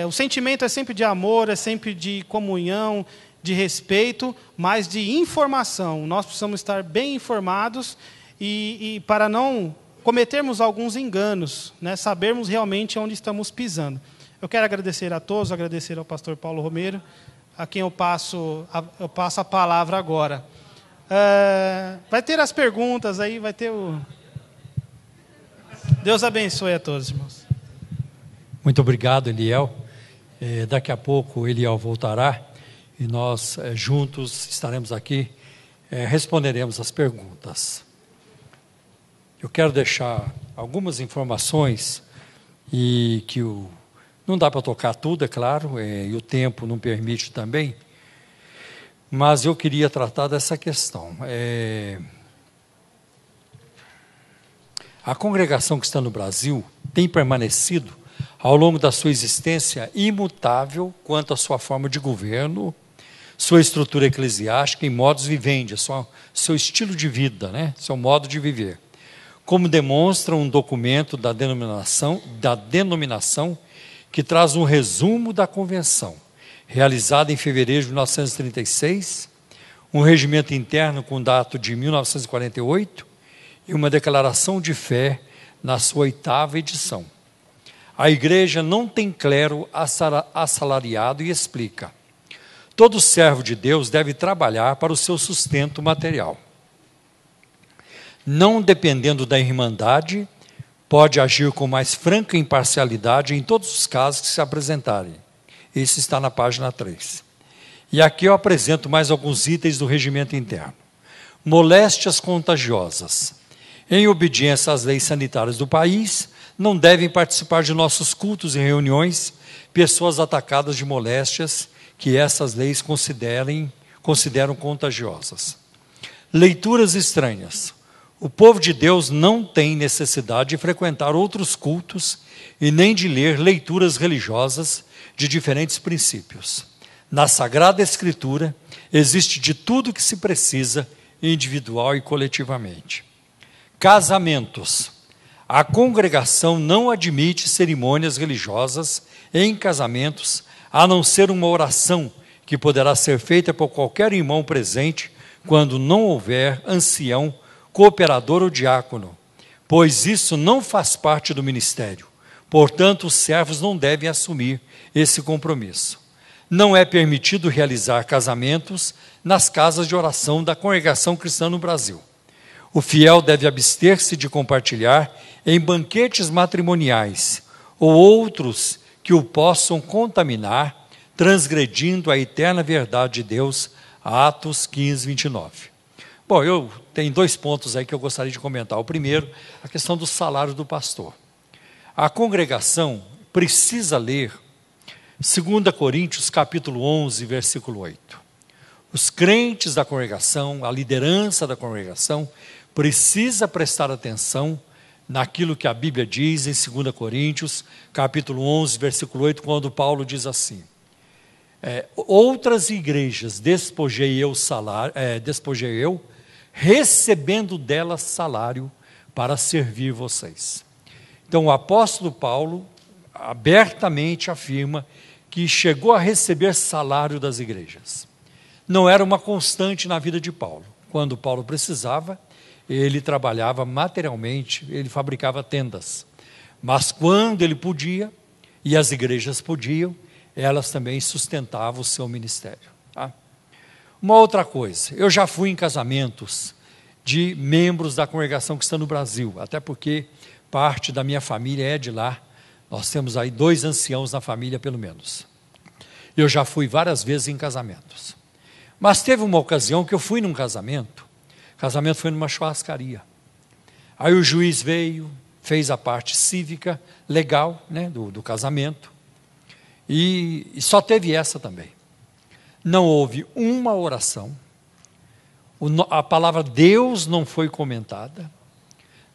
o sentimento é sempre de amor, é sempre de comunhão, de respeito, mas de informação. Nós precisamos estar bem informados e para não cometermos alguns enganos, né? Sabermos realmente onde estamos pisando. Eu quero agradecer a todos, agradecer ao pastor Paulo Romero, a quem eu passo a palavra agora. Vai ter as perguntas aí, vai ter o... Deus abençoe a todos, irmãos. Muito obrigado, Eliel. Daqui a pouco Eliel voltará e nós juntos estaremos aqui, responderemos as perguntas. Eu quero deixar algumas informações e que não dá para tocar tudo, é claro, e o tempo não permite também, mas eu queria tratar dessa questão. A congregação cristã no Brasil tem permanecido, ao longo da sua existência, imutável quanto à sua forma de governo, sua estrutura eclesiástica e modus vivendi, seu estilo de vida, né? Seu modo de viver. Como demonstra um documento da denominação que traz um resumo da convenção, realizada em fevereiro de 1936, um regimento interno com data de 1948, e uma declaração de fé na sua 8ª edição. A igreja não tem clero assalariado e explica: todo servo de Deus deve trabalhar para o seu sustento material. Não dependendo da irmandade, pode agir com mais franca imparcialidade em todos os casos que se apresentarem. Isso está na página 3. E aqui eu apresento mais alguns itens do regimento interno. Moléstias contagiosas. Em obediência às leis sanitárias do país, não devem participar de nossos cultos e reuniões pessoas atacadas de moléstias que essas leis considerem consideram contagiosas. Leituras estranhas. O povo de Deus não tem necessidade de frequentar outros cultos e nem de ler leituras religiosas de diferentes princípios. Na Sagrada Escritura existe de tudo que se precisa, individual e coletivamente. Casamentos. A congregação não admite cerimônias religiosas em casamentos, a não ser uma oração que poderá ser feita por qualquer irmão presente quando não houver ancião, cooperador ou diácono, pois isso não faz parte do ministério. Portanto, os servos não devem assumir esse compromisso. Não é permitido realizar casamentos nas casas de oração da congregação cristã no Brasil. O fiel deve abster-se de compartilhar em banquetes matrimoniais ou outros que o possam contaminar, transgredindo a eterna verdade de Deus. Atos 15, 29. Bom, eu tenho 2 pontos aí que eu gostaria de comentar. O primeiro, a questão do salário do pastor. A congregação precisa ler 2 Coríntios capítulo 11, versículo 8. Os crentes da congregação, a liderança da congregação, precisa prestar atenção naquilo que a Bíblia diz em 2 Coríntios capítulo 11, versículo 8, quando Paulo diz assim: outras igrejas despojei eu, recebendo delas salário para servir vocês. Então o apóstolo Paulo abertamente afirma que chegou a receber salário das igrejas. Não era uma constante na vida de Paulo. Quando Paulo precisava, ele trabalhava materialmente, ele fabricava tendas. Mas quando ele podia, e as igrejas podiam, elas também sustentavam o seu ministério. Tá? Uma outra coisa, eu já fui em casamentos de membros da congregação que está no Brasil, até porque parte da minha família é de lá. Nós temos aí 2 anciãos na família, pelo menos. Eu já fui várias vezes em casamentos. Mas teve uma ocasião que eu fui num casamento, o casamento foi numa churrascaria. Aí o juiz veio, fez a parte cívica, legal, né, do casamento, e só teve essa também. Não houve uma oração, a palavra Deus não foi comentada,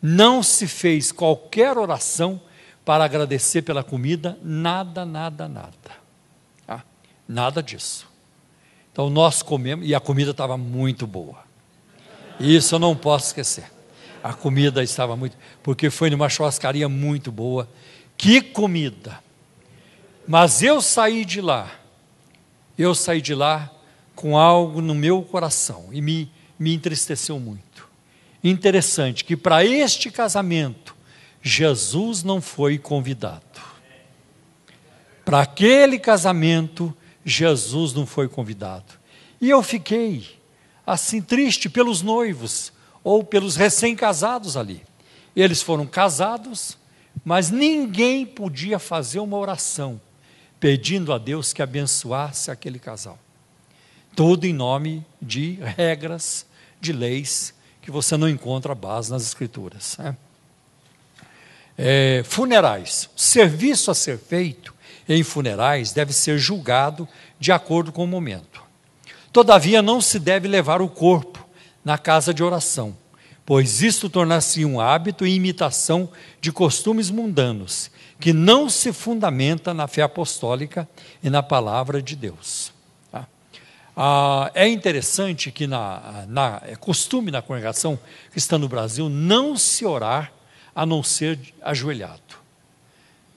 não se fez qualquer oração para agradecer pela comida, nada. Tá? Nada disso. Então nós comemos, e a comida estava muito boa. Isso eu não posso esquecer. A comida estava muito, porque foi numa churrascaria muito boa. Que comida! Mas eu saí de lá com algo no meu coração e me entristeceu muito. Interessante que para este casamento, Jesus não foi convidado. Para aquele casamento, Jesus não foi convidado. E eu fiquei assim triste pelos noivos ou pelos recém-casados ali. Eles foram casados, mas ninguém podia fazer uma oração pedindo a Deus que abençoasse aquele casal. Tudo em nome de regras, de leis, que você não encontra base nas Escrituras. Né? Funerais. O serviço a ser feito em funerais deve ser julgado de acordo com o momento. Todavia, não se deve levar o corpo na casa de oração, pois isto tornar-se um hábito e imitação de costumes mundanos, que não se fundamenta na fé apostólica e na palavra de Deus. Tá? É interessante que é costume na congregação cristã no Brasil não se orar a não ser ajoelhado.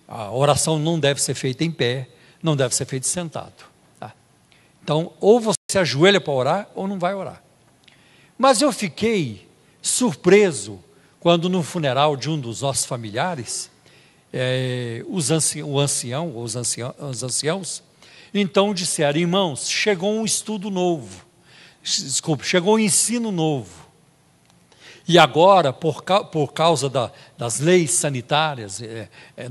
A oração não deve ser feita em pé, não deve ser feita sentado. Tá? Então, ou você ajoelha para orar, ou não vai orar. Mas eu fiquei surpreso quando no funeral de um dos nossos familiares, os anciãos, então disseram: irmãos, chegou um estudo novo, chegou um ensino novo, e agora, por causa das leis sanitárias,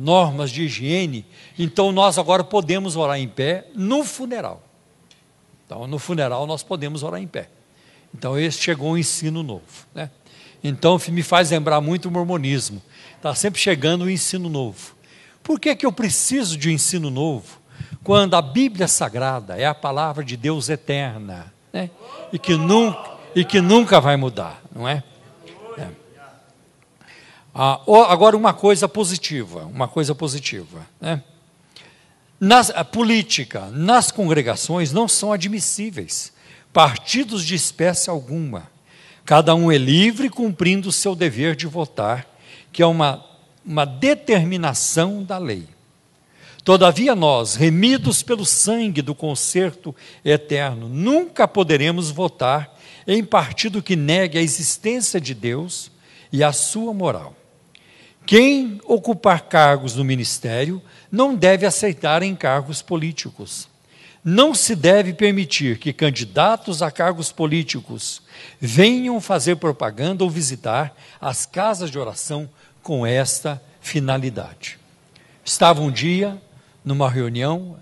normas de higiene, então nós agora podemos orar em pé no funeral. Então, no funeral nós podemos orar em pé. Então, esse chegou um ensino novo. Né? Então, me faz lembrar muito o mormonismo. Está sempre chegando um ensino novo. Por que eu preciso de um ensino novo? Quando a Bíblia Sagrada é a palavra de Deus eterna. né? E que nunca vai mudar, não é? Agora uma coisa positiva, né? A política, nas congregações, não são admissíveis partidos de espécie alguma. Cada um é livre cumprindo o seu dever de votar, que é uma determinação da lei. Todavia nós, remidos pelo sangue do concerto eterno, nunca poderemos votar em partido que negue a existência de Deus e a sua moral. Quem ocupar cargos no ministério não deve aceitar encargos políticos. Não se deve permitir que candidatos a cargos políticos venham fazer propaganda ou visitar as casas de oração com esta finalidade. Estava um dia numa reunião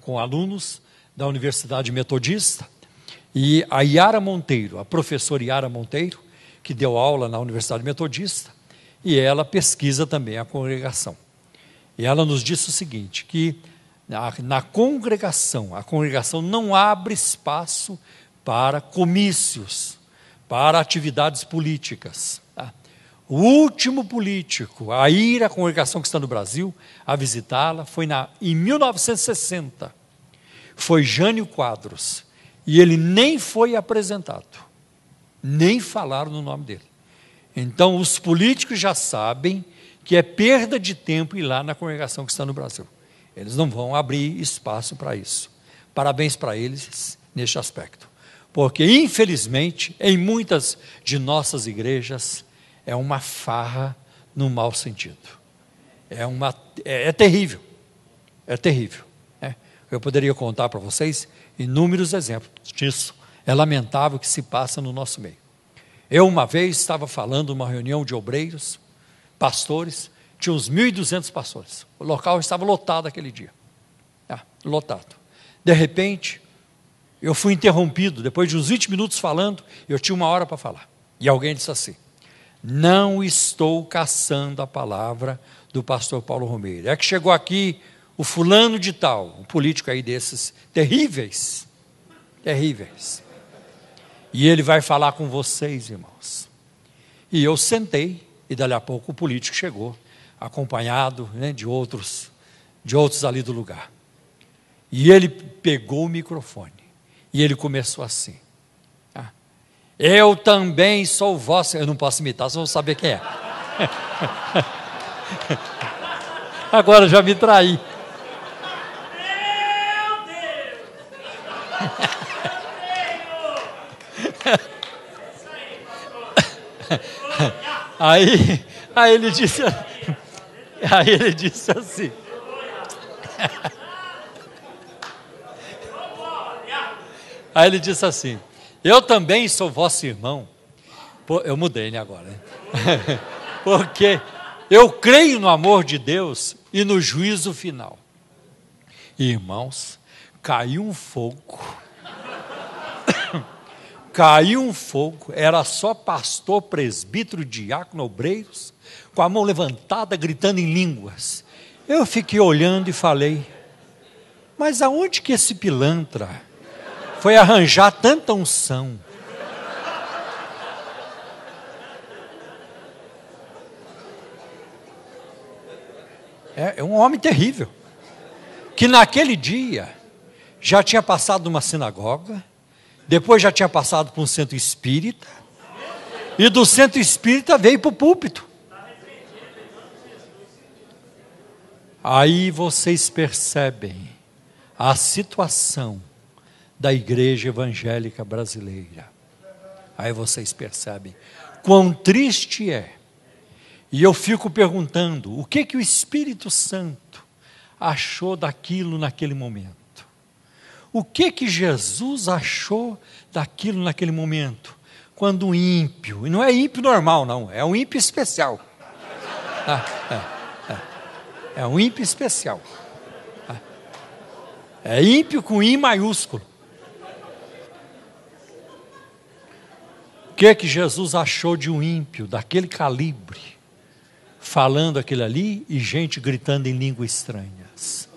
com alunos da Universidade Metodista e a Yara Monteiro, a professora Yara Monteiro, que deu aula na Universidade Metodista, e ela pesquisa também a congregação. E ela nos disse o seguinte, que na congregação, a congregação não abre espaço para comícios, para atividades políticas. Tá? O último político a ir à congregação que está no Brasil, a visitá-la, foi em 1960. Foi Jânio Quadros. E ele nem foi apresentado. Nem falaram no nome dele. Então, os políticos já sabem que é perda de tempo ir lá na congregação que está no Brasil. Eles não vão abrir espaço para isso. Parabéns para eles neste aspecto. Porque, infelizmente, em muitas de nossas igrejas, é uma farra no mau sentido. É terrível. É terrível. Né? Eu poderia contar para vocês inúmeros exemplos disso. É lamentável o que se passa no nosso meio. Eu, uma vez, estava falando numa reunião de obreiros, pastores, tinha uns 1.200 pastores. O local estava lotado aquele dia. Lotado. De repente, eu fui interrompido, depois de uns 20 minutos falando, eu tinha 1 hora para falar. E alguém disse assim, não estou caçando a palavra do pastor Paulo Romeiro. É que chegou aqui o fulano de tal, um político aí desses terríveis, terríveis. E ele vai falar com vocês, irmãos. E eu sentei, e dali a pouco o político chegou, acompanhado, né, de outros ali do lugar. E ele pegou o microfone, e ele começou assim. Eu também sou vosso... Eu não posso imitar, só vou saber quem é. Agora já me traí. Meu Deus! Aí ele disse assim. Aí ele disse assim, eu também sou vosso irmão. Eu mudei, né, agora, né? Porque eu creio no amor de Deus e no juízo final. Irmãos, caiu um fogo. Caiu um fogo, era só pastor, presbítero, diácono, obreiros, com a mão levantada, gritando em línguas. Eu fiquei olhando e falei, mas aonde que esse pilantra foi arranjar tanta unção? É um homem terrível, que naquele dia já tinha passado numa sinagoga, depois já tinha passado por um centro espírita, e do centro espírita veio para o púlpito. Aí vocês percebem a situação da igreja evangélica brasileira. Aí vocês percebem quão triste é. E eu fico perguntando, o que o Espírito Santo achou daquilo naquele momento? O que Jesus achou daquilo naquele momento? Quando um ímpio, e não é ímpio normal não, é um ímpio especial. É um ímpio especial. É ímpio com I maiúsculo. O que Jesus achou de um ímpio, daquele calibre, falando aquilo ali e gente gritando em línguas estranhas?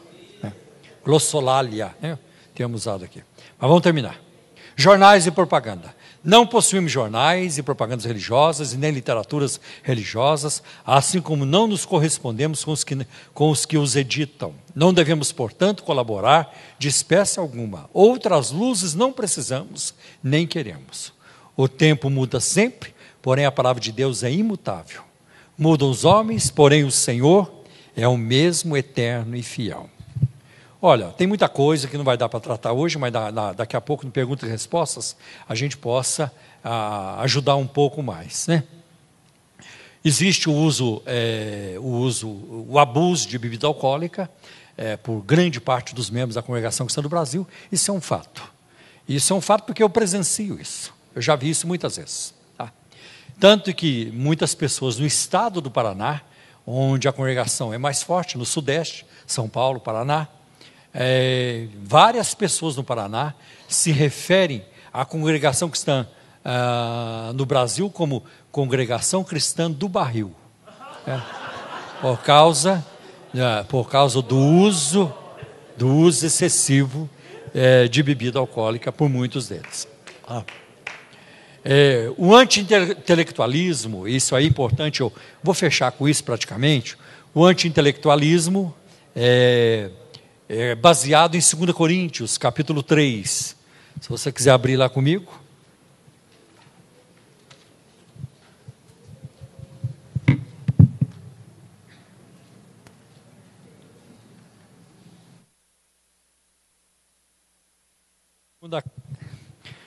Glossolalia, né? Temos usado aqui. Mas vamos terminar. Jornais e propaganda. Não possuímos jornais e propagandas religiosas e nem literaturas religiosas, assim como não nos correspondemos com os que os editam. Não devemos, portanto, colaborar de espécie alguma. Outras luzes não precisamos, nem queremos. O tempo muda sempre, porém a palavra de Deus é imutável. Mudam os homens, porém o Senhor é o mesmo, eterno e fiel. Olha, tem muita coisa que não vai dar para tratar hoje, mas daqui a pouco, no perguntas e respostas, a gente possa ajudar um pouco mais, né? Existe o abuso de bebida alcoólica por grande parte dos membros da congregação cristã do Brasil. Isso é um fato. Isso é um fato porque eu presencio isso. Eu já vi isso muitas vezes. Tá? Tanto que muitas pessoas no estado do Paraná, onde a congregação é mais forte, no Sudeste, São Paulo, Paraná, várias pessoas no Paraná se referem à congregação cristã no Brasil como congregação cristã do barril, por causa do uso excessivo de bebida alcoólica por muitos deles. O anti-intelectualismo, isso aí é importante, eu vou fechar com isso praticamente. O anti-intelectualismo é baseado em 2 Coríntios, capítulo 3. Se você quiser abrir lá comigo.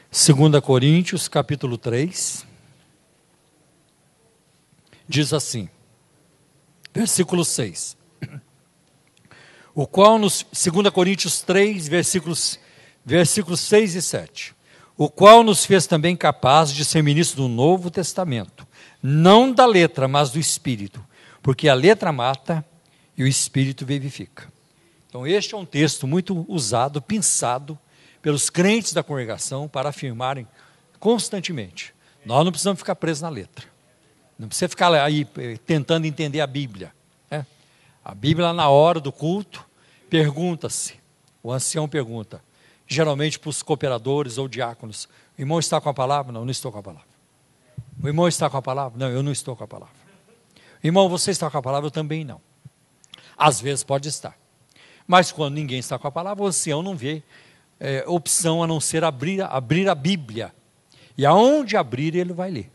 Segunda Coríntios, capítulo 3. Diz assim, versículo 6. O qual, 2 Coríntios 3, versículos 6 e 7. O qual nos fez também capazes de ser ministros do Novo Testamento, não da letra, mas do Espírito, porque a letra mata e o Espírito vivifica. Então este é um texto muito usado, pensado pelos crentes da congregação para afirmarem constantemente: nós não precisamos ficar presos na letra, não precisa ficar aí tentando entender a Bíblia. A Bíblia, na hora do culto, pergunta-se, o ancião pergunta, geralmente para os cooperadores ou diáconos: o irmão está com a palavra? Não, não estou com a palavra. O irmão está com a palavra? Não, eu não estou com a palavra. Irmão, você está com a palavra? Eu também não. Às vezes pode estar. Mas quando ninguém está com a palavra, o ancião não vê opção a não ser abrir a Bíblia. E aonde abrir, ele vai ler.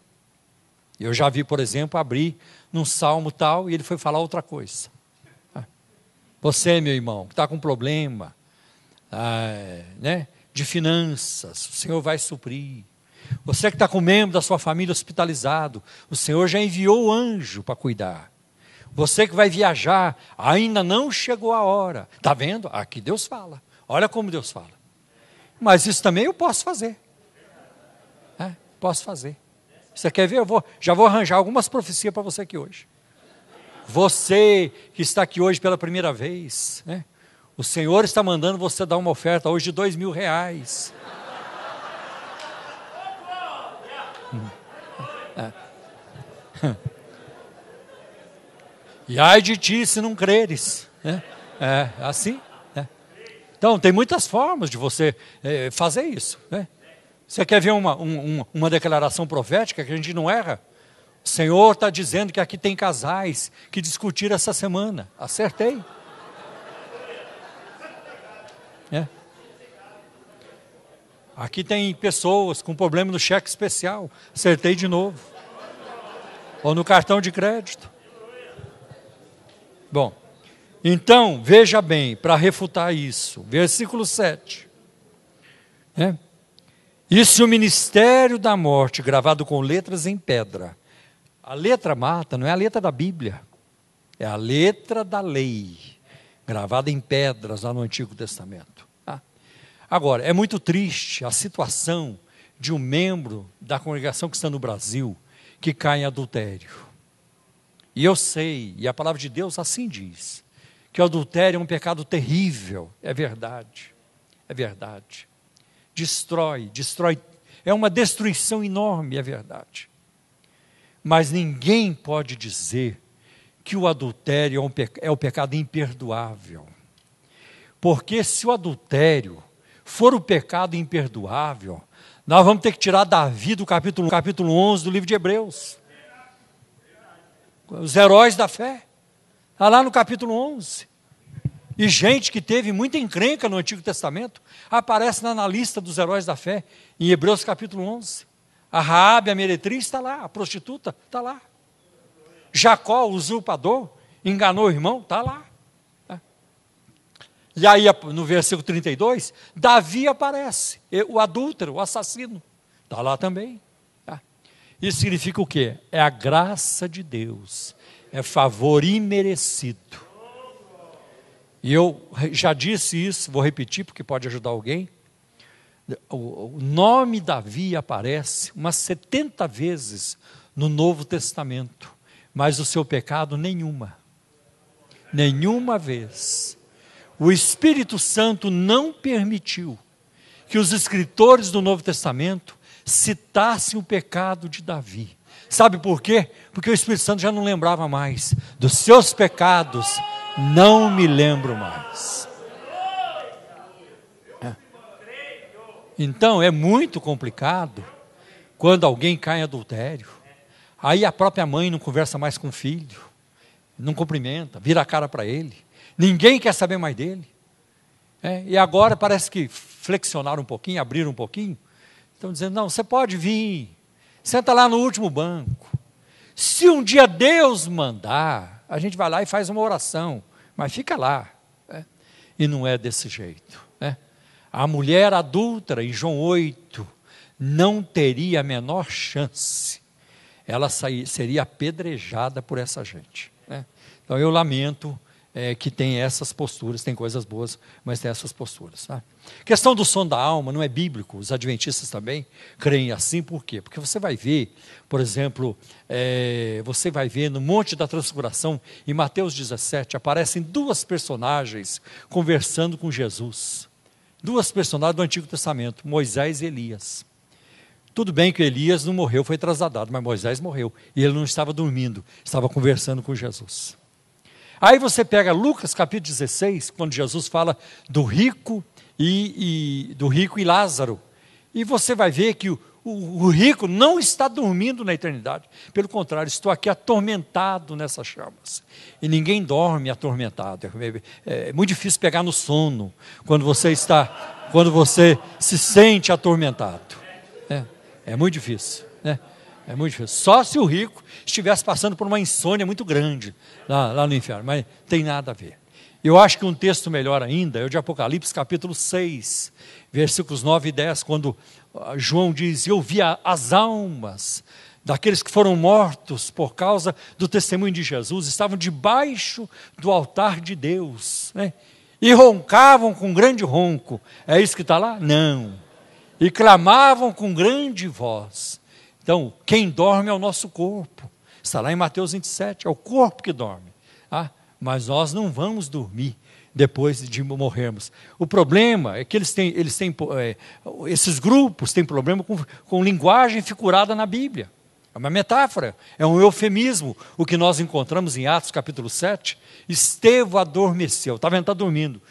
Eu já vi, por exemplo, abrir num salmo tal e ele foi falar outra coisa. Você, meu irmão, que está com problema de finanças, o Senhor vai suprir. Você que está com um membro da sua família hospitalizado, o Senhor já enviou o anjo para cuidar. Você que vai viajar, ainda não chegou a hora. Está vendo? Aqui Deus fala. Olha como Deus fala. Mas isso também eu posso fazer. Posso fazer. Você quer ver? Já vou arranjar algumas profecias para você aqui hoje. Você que está aqui hoje pela primeira vez, o Senhor está mandando você dar uma oferta hoje de R$2.000. E ai de ti se não creres. Assim. Então, tem muitas formas de você fazer isso. Você quer ver uma declaração profética que a gente não erra? O Senhor está dizendo que aqui tem casais que discutiram essa semana. Acertei. Aqui tem pessoas com problema no cheque especial. Acertei de novo. Ou no cartão de crédito. Bom, então, veja bem, para refutar isso, versículo 7. E se o ministério da morte, gravado com letras em pedra, a letra mata, não é a letra da Bíblia, é a letra da lei, gravada em pedras lá no Antigo Testamento. Agora, é muito triste a situação de um membro da congregação cristã no Brasil que cai em adultério. E eu sei, e a palavra de Deus assim diz, que o adultério é um pecado terrível. É verdade, é verdade. Destrói, é uma destruição enorme, é verdade. Mas ninguém pode dizer que o adultério é um pecado imperdoável. Porque se o adultério for o pecado imperdoável, nós vamos ter que tirar Davi do capítulo 11 do livro de Hebreus. Os heróis da fé. Está lá no capítulo 11. E gente que teve muita encrenca no Antigo Testamento, aparece na lista dos heróis da fé, em Hebreus capítulo 11. A Raabe, a meretriz, está lá. A prostituta, está lá. Jacó, o usurpador, enganou o irmão, está lá. E aí, no versículo 32, Davi aparece, o adúltero, o assassino, está lá também. Isso significa o quê? É a graça de Deus, é favor imerecido. E eu já disse isso, vou repetir porque pode ajudar alguém. O nome Davi aparece umas 70 vezes no Novo Testamento, mas o seu pecado nenhuma vez. O Espírito Santo não permitiu que os escritores do Novo Testamento citassem o pecado de Davi. Sabe por quê? Porque o Espírito Santo já não lembrava mais. Dos seus pecados não me lembro mais. Então é muito complicado quando alguém cai em adultério. Aí a própria mãe não conversa mais com o filho, não cumprimenta, vira a cara para ele. Ninguém quer saber mais dele. E agora parece que flexionaram um pouquinho, abriram um pouquinho. Estão dizendo, não, você pode vir, senta lá no último banco. Se um dia Deus mandar, a gente vai lá e faz uma oração, mas fica lá. E não é desse jeito. A mulher adúltera, em João 8, não teria a menor chance. Ela seria apedrejada por essa gente. Então eu lamento que tem essas posturas, tem coisas boas, mas tem essas posturas. A questão do som da alma não é bíblico, os adventistas também creem assim, por quê? Porque você vai ver, por exemplo, você vai ver no Monte da Transfiguração, em Mateus 17, aparecem duas personagens conversando com Jesus. Duas personagens do Antigo Testamento, Moisés e Elias. Tudo bem que Elias não morreu, foi trasladado, mas Moisés morreu, e ele não estava dormindo, estava conversando com Jesus. Aí você pega Lucas capítulo 16, quando Jesus fala do rico e Lázaro. E você vai ver que o rico não está dormindo na eternidade. Pelo contrário, estou aqui atormentado nessas chamas. E ninguém dorme atormentado. É muito difícil pegar no sono quando você se sente atormentado. É muito difícil, É muito difícil. Só se o rico estivesse passando por uma insônia muito grande lá no inferno, mas tem nada a ver. Eu acho que um texto melhor ainda é o de Apocalipse capítulo 6, versículos 9 e 10, quando João diz, eu vi as almas daqueles que foram mortos por causa do testemunho de Jesus, estavam debaixo do altar de Deus, e roncavam com grande ronco. É isso que está lá? Não. E clamavam com grande voz. Então, quem dorme é o nosso corpo. Está lá em Mateus 27, é o corpo que dorme. Mas nós não vamos dormir depois de morrermos. O problema é que esses grupos têm problema com linguagem figurada na Bíblia. É uma metáfora, é um eufemismo. O que nós encontramos em Atos capítulo 7, Estevão adormeceu, está dormindo.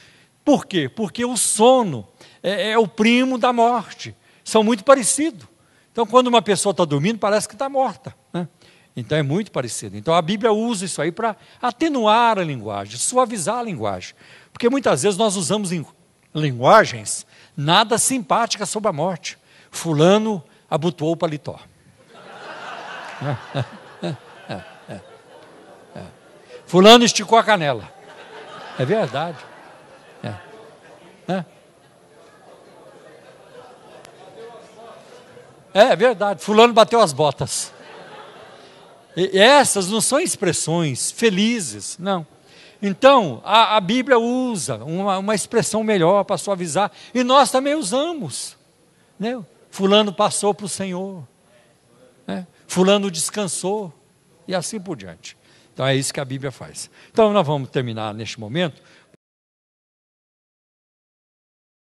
Por quê? Porque o sono é o primo da morte. São muito parecidos. Então, quando uma pessoa está dormindo, parece que está morta. Então, é muito parecido. Então, a Bíblia usa isso aí para atenuar a linguagem, suavizar a linguagem. Porque muitas vezes nós usamos linguagens nada simpáticas sobre a morte. Fulano abotoou o paletó. Fulano esticou a canela. É verdade. É verdade, fulano bateu as botas. E essas não são expressões felizes, não. Então, a Bíblia usa uma expressão melhor para suavizar, e nós também usamos. Fulano passou para o Senhor, fulano descansou, e assim por diante. Então é isso que a Bíblia faz. Então nós vamos terminar neste momento